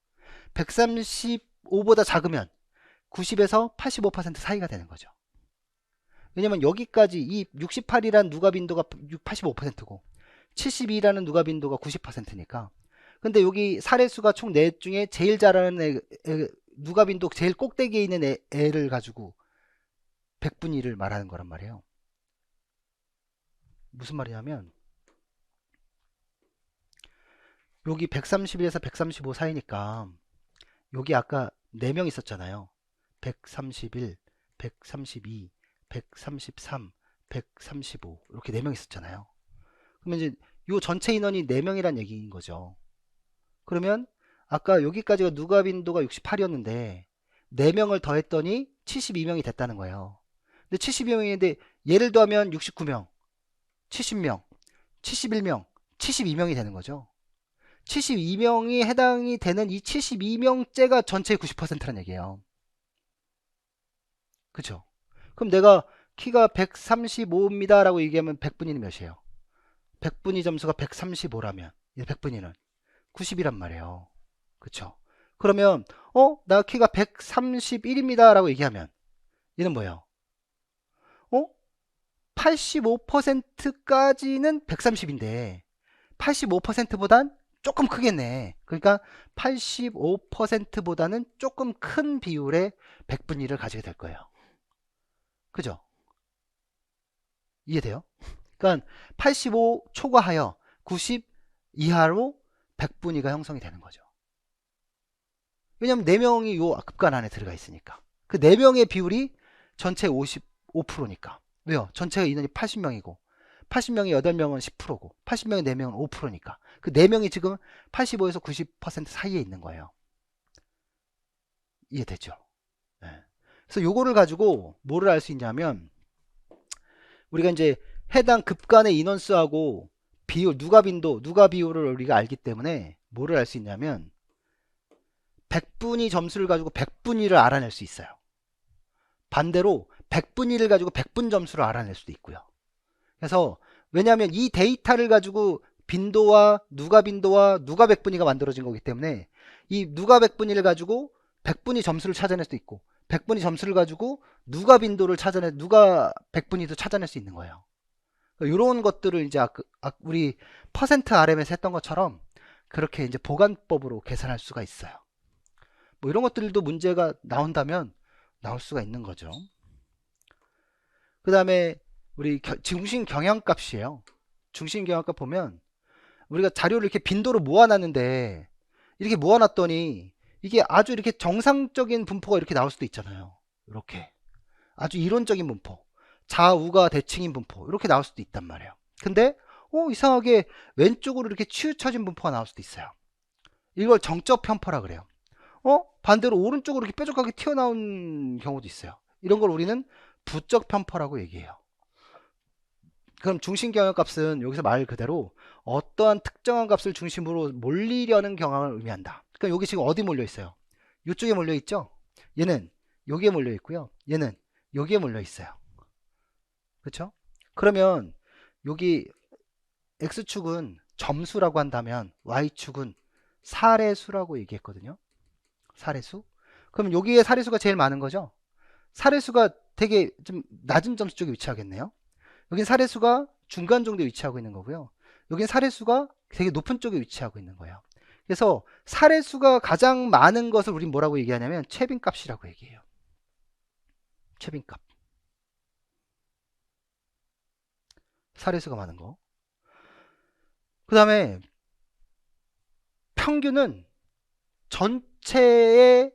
135보다 작으면 90에서 85% 사이가 되는 거죠. 왜냐면 여기까지 이 68이란 누가 빈도가 85%고 72라는 누가 빈도가 90%니까. 근데 여기 사례수가 총 4 중에 제일 잘하는 누가 빈도 제일 꼭대기에 있는 애를 가지고 100분의 1을 말하는 거란 말이에요. 무슨 말이냐면 여기 131에서 135 사이니까 여기 아까 4명 있었잖아요. 131, 132, 133, 135 이렇게 4명 있었잖아요. 그러면 이제 요 전체 인원이 4명이란 얘기인 거죠. 그러면 아까 여기까지가 누가 빈도가 68이었는데 4명을 더했더니 72명이 됐다는 거예요. 근데 72명인데 예를 더하면 69명, 70명, 71명, 72명이 되는 거죠. 72명이 해당이 되는 이 72명째가 전체의 90%란 얘기예요. 그쵸? 그럼 내가 키가 135입니다 라고 얘기하면 100분위는 몇이에요? 100분위 점수가 135라면 100분위는 90이란 말이에요. 그쵸? 그러면 나 키가 131입니다 라고 얘기하면 얘는 뭐예요? 85%까지는 130인데 85%보단 조금 크겠네. 그러니까 85%보다는 조금 큰 비율의 100분위 1을 가지게 될 거예요. 그죠? 이해돼요? 그러니까 85 초과하여 90 이하로 100분위가 형성이 되는 거죠. 왜냐면 4명이 요 급간 안에 들어가 있으니까. 그 4명의 비율이 전체 55%니까. 왜요? 전체가 인원이 80명이고 80명이 8명은 10%고 80명이 4명은 5%니까. 그 4명이 지금 85에서 90% 사이에 있는 거예요. 이해되죠? 네. 그래서 요거를 가지고 뭐를 알 수 있냐면 우리가 이제 해당 급간의 인원수하고 비율, 누가 빈도, 누가 비율을 우리가 알기 때문에 뭐를 알 수 있냐면 100분위 점수를 가지고 100분위를 알아낼 수 있어요. 반대로 100분위를 가지고 100분 점수를 알아낼 수도 있고요. 그래서 왜냐하면 이 데이터를 가지고 빈도와 누가 100분위가 만들어진 거기 때문에 이 누가 100분위를 가지고 100분위 점수를 찾아낼 수도 있고 100분위 점수를 가지고 누가 빈도를 누가 100분위도 찾아낼 수 있는 거예요. 이런 것들을 이제 우리 퍼센트 RM에서 했던 것처럼 그렇게 이제 보관법으로 계산할 수가 있어요. 뭐 이런 것들도 문제가 나온다면 나올 수가 있는 거죠. 그 다음에 우리 중심 경향값이에요. 중심 경향값 보면 우리가 자료를 이렇게 빈도로 모아놨는데 이렇게 모아놨더니 이게 아주 이렇게 정상적인 분포가 이렇게 나올 수도 있잖아요. 이렇게 아주 이론적인 분포, 좌우가 대칭인 분포 이렇게 나올 수도 있단 말이에요. 근데 이상하게 왼쪽으로 이렇게 치우쳐진 분포가 나올 수도 있어요. 이걸 정적 편포라 그래요. 반대로 오른쪽으로 이렇게 뾰족하게 튀어나온 경우도 있어요. 이런 걸 우리는 부적 편포라고 얘기해요. 그럼 중심 경향값은 여기서 말 그대로 어떠한 특정한 값을 중심으로 몰리려는 경향을 의미한다. 그러니까 여기 지금 어디 몰려 있어요? 이쪽에 몰려 있죠? 얘는 여기에 몰려 있고요. 얘는 여기에 몰려 있어요. 그렇죠? 그러면 여기 x축은 점수라고 한다면 y축은 사례수라고 얘기했거든요. 사례수. 그럼 여기에 사례수가 제일 많은 거죠? 사례수가 되게 좀 낮은 점수 쪽에 위치하겠네요. 여긴 사례수가 중간 정도에 위치하고 있는 거고요. 여긴 사례수가 되게 높은 쪽에 위치하고 있는 거예요. 그래서 사례수가 가장 많은 것을 우린 뭐라고 얘기하냐면 최빈값이라고 얘기해요. 최빈값. 사례수가 많은 거. 그 다음에 평균은 전체의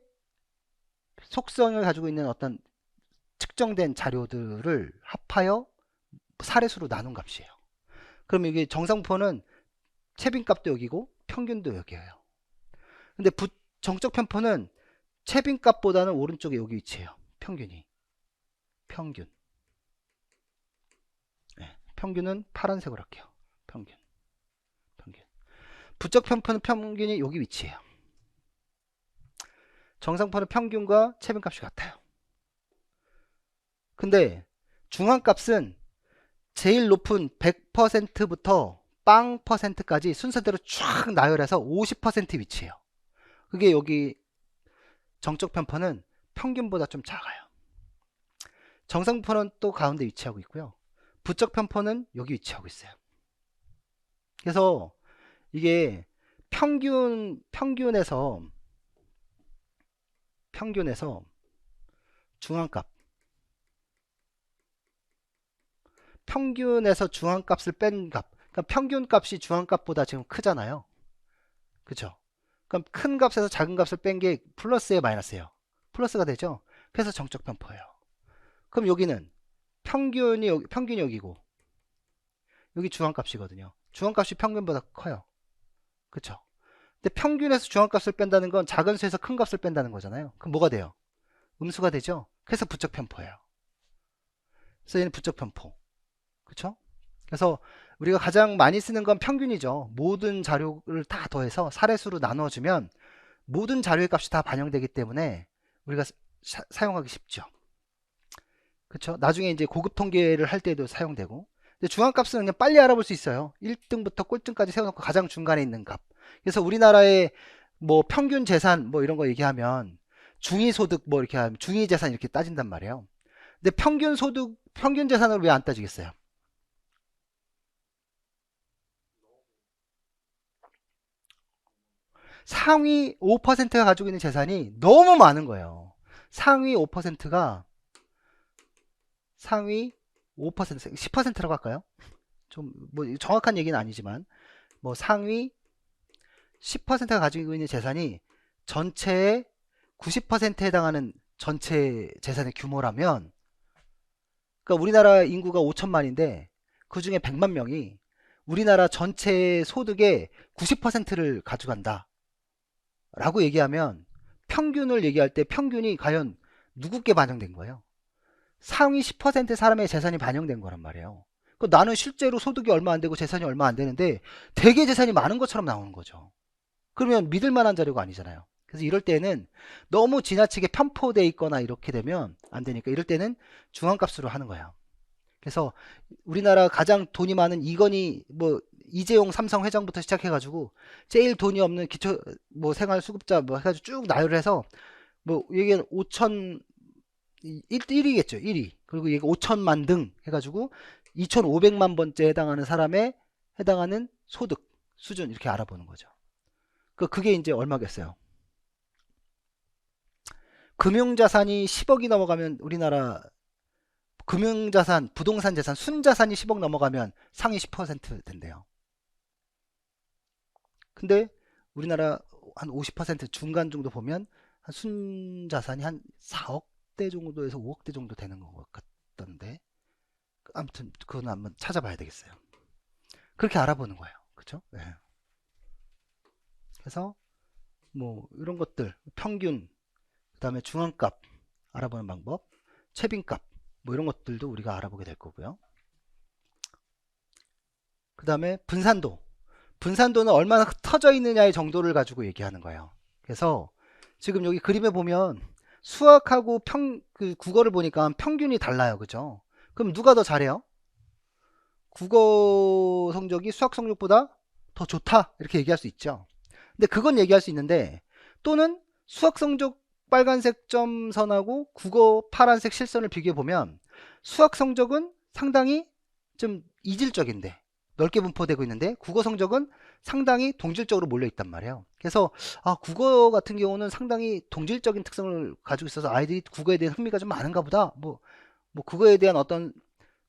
속성을 가지고 있는 어떤 측정된 자료들을 합하여 사례수로 나눈 값이에요. 그럼 이게 정상분포는 최빈값도 여기고 평균도 여기예요. 근데 정적 편포는 최빈값보다는 오른쪽에 여기 위치해요. 평균이. 평균. 네, 평균은 파란색으로 할게요. 평균. 부적 편포는 평균이 여기 위치해요. 정상편은 평균과 최빈값이 같아요. 근데 중앙값은 제일 높은 100%부터 빵 %까지 순서대로 쫙 나열해서 50% 위치해요. 그게 여기 정적 편포는 평균보다 좀 작아요. 정상편은 또 가운데 위치하고 있고요. 부적 편포는 여기 위치하고 있어요. 그래서 이게 평균에서 중앙값, 평균에서 중앙값을 뺀 값. 그러니까 평균값이 중앙값보다 지금 크잖아요. 그쵸? 그럼 큰 값에서 작은 값을 뺀 게 플러스에 마이너스예요. 플러스가 되죠? 그래서 정적 편포예요. 그럼 여기는 평균이 여기고 여기 중앙값이거든요. 중앙값이 평균보다 커요. 그쵸? 근데 평균에서 중앙값을 뺀다는 건 작은 수에서 큰 값을 뺀다는 거잖아요. 그럼 뭐가 돼요? 음수가 되죠? 그래서 부적 편포예요. 그래서 얘는 부적 편포. 그쵸? 그래서 우리가 가장 많이 쓰는 건 평균이죠. 모든 자료를 다 더해서 사례수로 나눠주면 모든 자료의 값이 다 반영되기 때문에 우리가 사용하기 쉽죠. 그쵸? 나중에 이제 고급 통계를 할 때도 사용되고. 근데 중앙값은 그냥 빨리 알아볼 수 있어요. 1등부터 꼴등까지 세워놓고 가장 중간에 있는 값. 그래서 우리나라의 뭐 평균 재산 뭐 이런 거 얘기하면 중위소득 뭐 이렇게 하면 중위재산 이렇게 따진단 말이에요. 근데 평균 소득, 평균 재산을 왜 안 따지겠어요? 상위 5%가 가지고 있는 재산이 너무 많은 거예요. 상위 5%가 상위 5%, 10%라고 할까요? 좀 뭐 정확한 얘기는 아니지만 뭐 상위 10%가 가지고 있는 재산이 전체의 90%에 해당하는 전체 재산의 규모라면, 그러니까 우리나라 인구가 5천만인데 그 중에 100만 명이 우리나라 전체 소득의 90%를 가져간다 라고 얘기하면 평균을 얘기할 때 평균이 과연 누구께 반영된 거예요? 상위 10% 사람의 재산이 반영된 거란 말이에요. 나는 실제로 소득이 얼마 안 되고 재산이 얼마 안 되는데 되게 재산이 많은 것처럼 나오는 거죠. 그러면 믿을 만한 자료가 아니잖아요. 그래서 이럴 때는 너무 지나치게 편포돼 있거나 이렇게 되면 안 되니까 이럴 때는 중앙값으로 하는 거예요. 그래서 우리나라 가장 돈이 많은 이건희 뭐 이재용 삼성 회장부터 시작해가지고 제일 돈이 없는 기초 뭐 생활수급자 뭐 해가지고 쭉 나열해서 뭐 이게 5천 1위겠죠. 1위. 그리고 얘가 5천만 등 해가지고 2,500만 번째 해당하는 사람에 해당하는 소득 수준 이렇게 알아보는 거죠. 그게 이제 얼마겠어요? 금융자산이 10억이 넘어가면 우리나라 금융자산, 부동산 자산, 순자산이 10억 넘어가면 상위 10% 된대요. 근데 우리나라 한 50% 중간 정도 보면 한 순자산이 한 4억대 정도에서 5억대 정도 되는 것 같던데. 아무튼 그건 한번 찾아봐야 되겠어요. 그렇게 알아보는 거예요. 그쵸? 네. 그래서 뭐 이런 것들 평균, 그 다음에 중앙값 알아보는 방법, 최빈값 뭐 이런 것들도 우리가 알아보게 될 거고요. 그 다음에 분산도는 얼마나 흩어져 있느냐의 정도를 가지고 얘기하는 거예요. 그래서 지금 여기 그림에 보면 수학하고 국어를 보니까 평균이 달라요. 그죠? 그럼 누가 더 잘해요? 국어 성적이 수학 성적보다 더 좋다 이렇게 얘기할 수 있죠. 근데 그건 얘기할 수 있는데, 또는 수학 성적 빨간색 점선하고 국어 파란색 실선을 비교해 보면 수학 성적은 상당히 좀 이질적인데 넓게 분포되고 있는데 국어 성적은 상당히 동질적으로 몰려 있단 말이에요. 그래서 국어 같은 경우는 상당히 동질적인 특성을 가지고 있어서 아이들이 국어에 대한 흥미가 좀 많은가 보다. 뭐 국어에 대한 어떤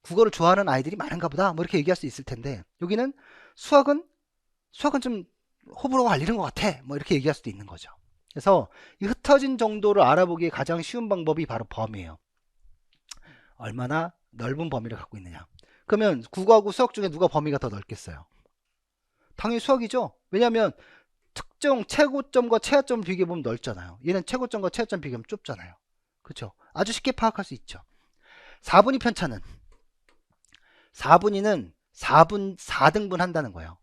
국어를 좋아하는 아이들이 많은가 보다. 뭐 이렇게 얘기할 수 있을 텐데, 여기는 수학은 좀 호불호가 갈리는 것 같아. 뭐 이렇게 얘기할 수도 있는 거죠. 그래서 이 흩어진 정도를 알아보기에 가장 쉬운 방법이 바로 범위예요. 얼마나 넓은 범위를 갖고 있느냐. 그러면 국어하고 수학 중에 누가 범위가 더 넓겠어요? 당연히 수학이죠. 왜냐하면 특정 최고점과 최하점을 비교해보면 넓잖아요. 얘는 최고점과 최하점 비교하면 좁잖아요. 그렇죠? 아주 쉽게 파악할 수 있죠. 4분위 편차는 4분위는 4등분 한다는 거예요.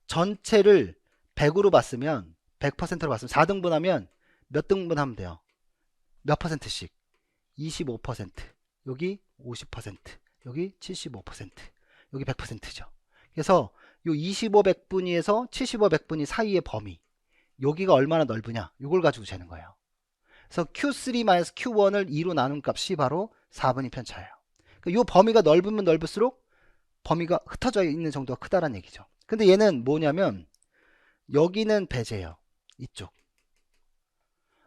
전체를 100으로 봤으면 100%로 봤으면 4등분 하면 몇 등분 하면 돼요? 몇 퍼센트씩? 25%, 여기 50%, 여기 75%, 여기 100%죠. 그래서 요 25, 100분위에서 75, 100분위 사이의 범위, 여기가 얼마나 넓으냐, 이걸 가지고 재는 거예요. 그래서 Q3-Q1을 2로 나눈 값이 바로 4분위 편차예요. 그러니까 이 범위가 넓으면 넓을수록 범위가 흩어져 있는 정도가 크다는 얘기죠. 근데 얘는 뭐냐면 여기는 배제예요. 이쪽.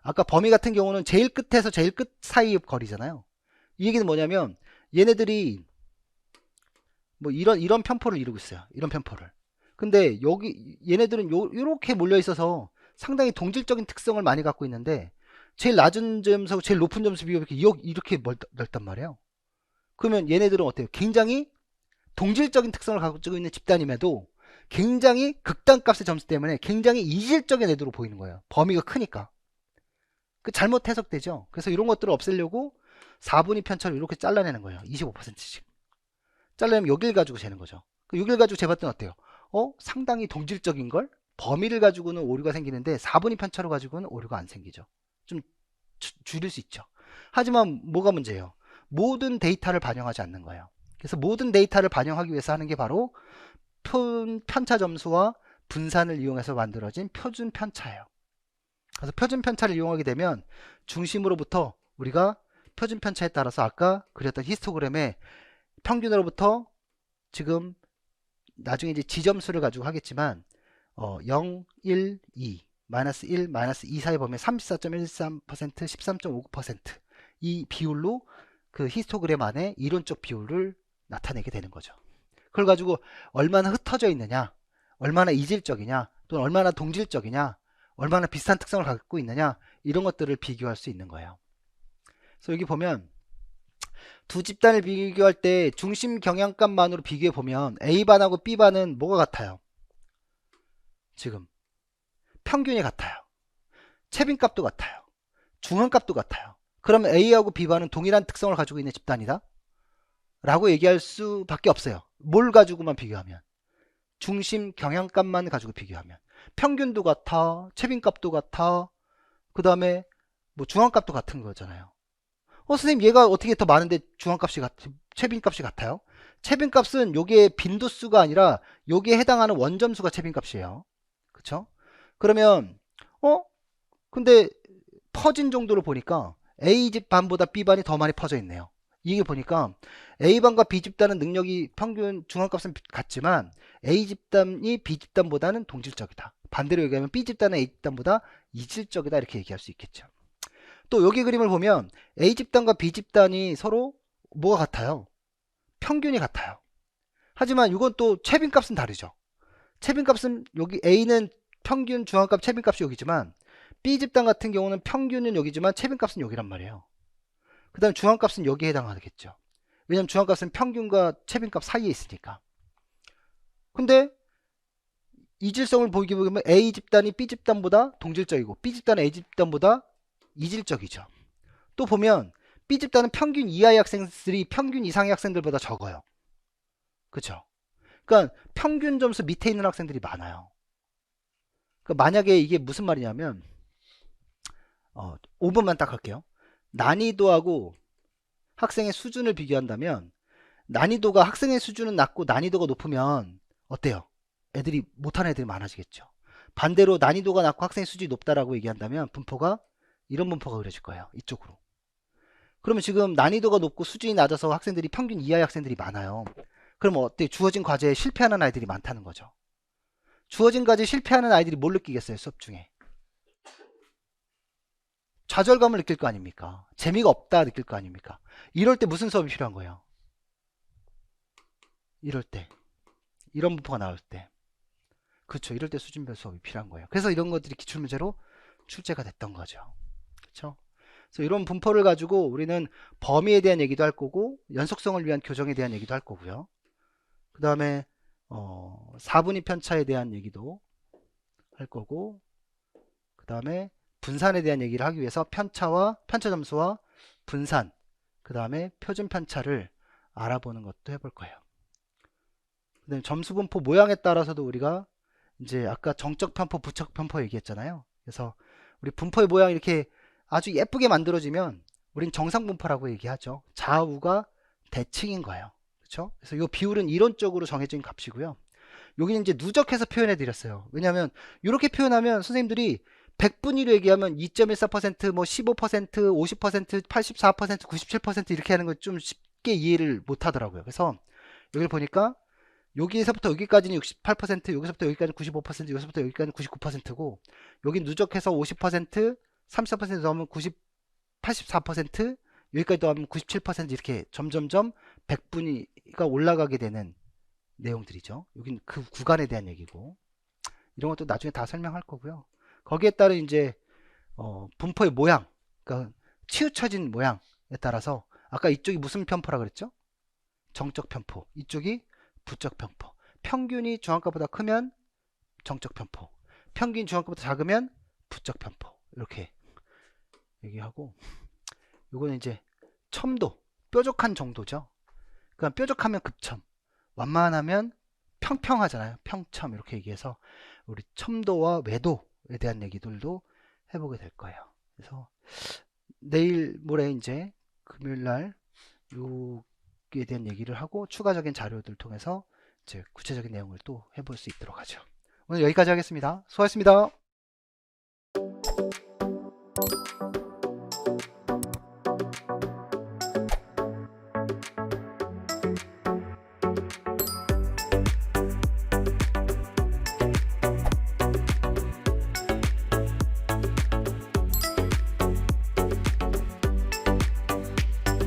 아까 범위 같은 경우는 제일 끝에서 제일 끝 사이 거리잖아요. 이 얘기는 뭐냐면 얘네들이 뭐 이런 편포를 이루고 있어요. 이런 편포를. 근데 여기 얘네들은 요렇게 몰려 있어서 상당히 동질적인 특성을 많이 갖고 있는데 제일 낮은 점수하고 제일 높은 점수 비교 이렇게 넓단 말이에요. 그러면 얘네들은 어때요? 굉장히 동질적인 특성을 가지고 있는 집단임에도 굉장히 극단값의 점수 때문에 굉장히 이질적인 애들로 보이는 거예요. 범위가 크니까. 그 잘못 해석되죠. 그래서 이런 것들을 없애려고 4분위 편차를 이렇게 잘라내는 거예요. 25%씩. 잘라내면 여길 가지고 재는 거죠. 여길 가지고 재봤더니 어때요? 상당히 동질적인 걸 범위를 가지고는 오류가 생기는데 4분위 편차로 가지고는 오류가 안 생기죠. 좀 줄일 수 있죠. 하지만 뭐가 문제예요? 모든 데이터를 반영하지 않는 거예요. 그래서 모든 데이터를 반영하기 위해서 하는 게 바로 편차 점수와 분산을 이용해서 만들어진 표준 편차예요. 그래서 표준 편차를 이용하게 되면 중심으로부터 우리가 표준 편차에 따라서 아까 그렸던 히스토그램의 평균으로부터 지금 나중에 이제 지점수를 가지고 하겠지만 0, 1, 2, 마이너스 1, 마이너스 2 사이 보면 34.13%, 13.59%이 비율로 그 히스토그램 안에 이론적 비율을 나타내게 되는 거죠. 그걸 가지고 얼마나 흩어져 있느냐, 얼마나 이질적이냐, 또는 얼마나 동질적이냐, 얼마나 비슷한 특성을 갖고 있느냐, 이런 것들을 비교할 수 있는 거예요. 그래서 여기 보면 두 집단을 비교할 때 중심 경향값만으로 비교해 보면 A반하고 B반은 뭐가 같아요? 지금 평균이 같아요. 최빈값도 같아요. 중앙값도 같아요. 그러면 A하고 B반은 동일한 특성을 가지고 있는 집단이다 라고 얘기할 수밖에 없어요. 뭘 가지고만 비교하면, 중심 경향값만 가지고 비교하면 평균도 같아, 최빈값도 같아, 그 다음에 뭐 중앙값도 같은 거잖아요. 선생님 얘가 어떻게 더 많은데 중앙값이 최빈값이 같아요? 최빈값은 요게 빈도수가 아니라 요기에 해당하는 원점수가 최빈값이에요. 그쵸? 그러면 근데 퍼진 정도를 보니까 A집 반보다 B반이 더 많이 퍼져 있네요. 이게 보니까 A반과 B집단은 능력이 평균 중앙값은 같지만 A집단이 B집단보다는 동질적이다. 반대로 얘기하면 B집단은 A집단보다 이질적이다 이렇게 얘기할 수 있겠죠. 또 여기 그림을 보면 A집단과 B집단이 서로 뭐가 같아요? 평균이 같아요. 하지만 이건 또 최빈값은 다르죠. 최빈값은 여기 A는 평균 중앙값 최빈값이 여기지만 B집단 같은 경우는 평균은 여기지만 최빈값은 여기란 말이에요. 그 다음 중앙값은 여기에 해당하겠죠. 왜냐면 중앙값은 평균과 최빈값 사이에 있으니까. 근데 이질성을 보이게 보면 A집단이 B집단보다 동질적이고 B집단은 A집단보다 이질적이죠. 또 보면 B집단은 평균 이하의 학생들이 평균 이상의 학생들보다 적어요. 그쵸? 그러니까 평균 점수 밑에 있는 학생들이 많아요. 그러니까 만약에 이게 무슨 말이냐면 5번만 딱 할게요. 난이도하고 학생의 수준을 비교한다면 난이도가 학생의 수준은 낮고 난이도가 높으면 어때요? 애들이 못하는 애들이 많아지겠죠. 반대로 난이도가 낮고 학생의 수준이 높다라고 얘기한다면 분포가 이런 분포가 그려질 거예요. 이쪽으로. 그러면 지금 난이도가 높고 수준이 낮아서 학생들이 평균 이하의 학생들이 많아요. 그럼 어때? 주어진 과제에 실패하는 아이들이 많다는 거죠. 주어진 과제에 실패하는 아이들이 뭘 느끼겠어요? 수업 중에. 좌절감을 느낄 거 아닙니까? 재미가 없다 느낄 거 아닙니까? 이럴 때 무슨 수업이 필요한 거예요? 이럴 때. 이런 분포가 나올 때. 그렇죠. 이럴 때 수준별 수업이 필요한 거예요. 그래서 이런 것들이 기출문제로 출제가 됐던 거죠. 그렇죠? 그래서 이런 분포를 가지고 우리는 범위에 대한 얘기도 할 거고 연속성을 위한 교정에 대한 얘기도 할 거고요. 그 다음에 4분위 편차에 대한 얘기도 할 거고 그 다음에 분산에 대한 얘기를 하기 위해서 편차 점수와 분산 그 다음에 표준 편차를 알아보는 것도 해볼 거예요. 그다음에 점수 분포 모양에 따라서도 우리가 이제 아까 정적 편포, 부적 편포 얘기했잖아요. 그래서 우리 분포의 모양이 이렇게 아주 예쁘게 만들어지면 우린 정상 분포라고 얘기하죠. 좌우가 대칭인 거예요. 그렇죠? 그래서 이 비율은 이론적으로 정해진 값이고요. 여기는 이제 누적해서 표현해 드렸어요. 왜냐하면 이렇게 표현하면 선생님들이 100분위로 얘기하면 2.14%, 뭐 15%, 50%, 84%, 97% 이렇게 하는 거 좀 쉽게 이해를 못 하더라고요. 그래서 여기를 보니까 여기서부터 여기까지는 68%, 여기서부터 여기까지는 95%, 여기서부터 여기까지는 99%고, 여기 누적해서 50%, 34% 넣으면 84%, 여기까지 더하면 97% 이렇게 점점점 100분위가 올라가게 되는 내용들이죠. 여긴 그 구간에 대한 얘기고, 이런 것도 나중에 다 설명할 거고요. 거기에 따른 이제 분포의 모양, 그러니까 치우쳐진 모양에 따라서 아까 이쪽이 무슨 편포라 그랬죠? 정적 편포. 이쪽이 부적 편포. 평균이 중앙값보다 크면 정적 편포. 평균이 중앙값보다 작으면 부적 편포. 이렇게 얘기하고, 요거는 이제 첨도, 뾰족한 정도죠. 그러니까 뾰족하면 급첨, 완만하면 평평하잖아요. 평첨 이렇게 얘기해서 우리 첨도와 외도에 대한 얘기들도 해보게 될 거예요. 그래서 내일 모레 이제 금요일 날 요에 대한 얘기를 하고 추가적인 자료들 통해서 이제 구체적인 내용을 또 해볼 수 있도록 하죠. 오늘 여기까지 하겠습니다. 수고하셨습니다.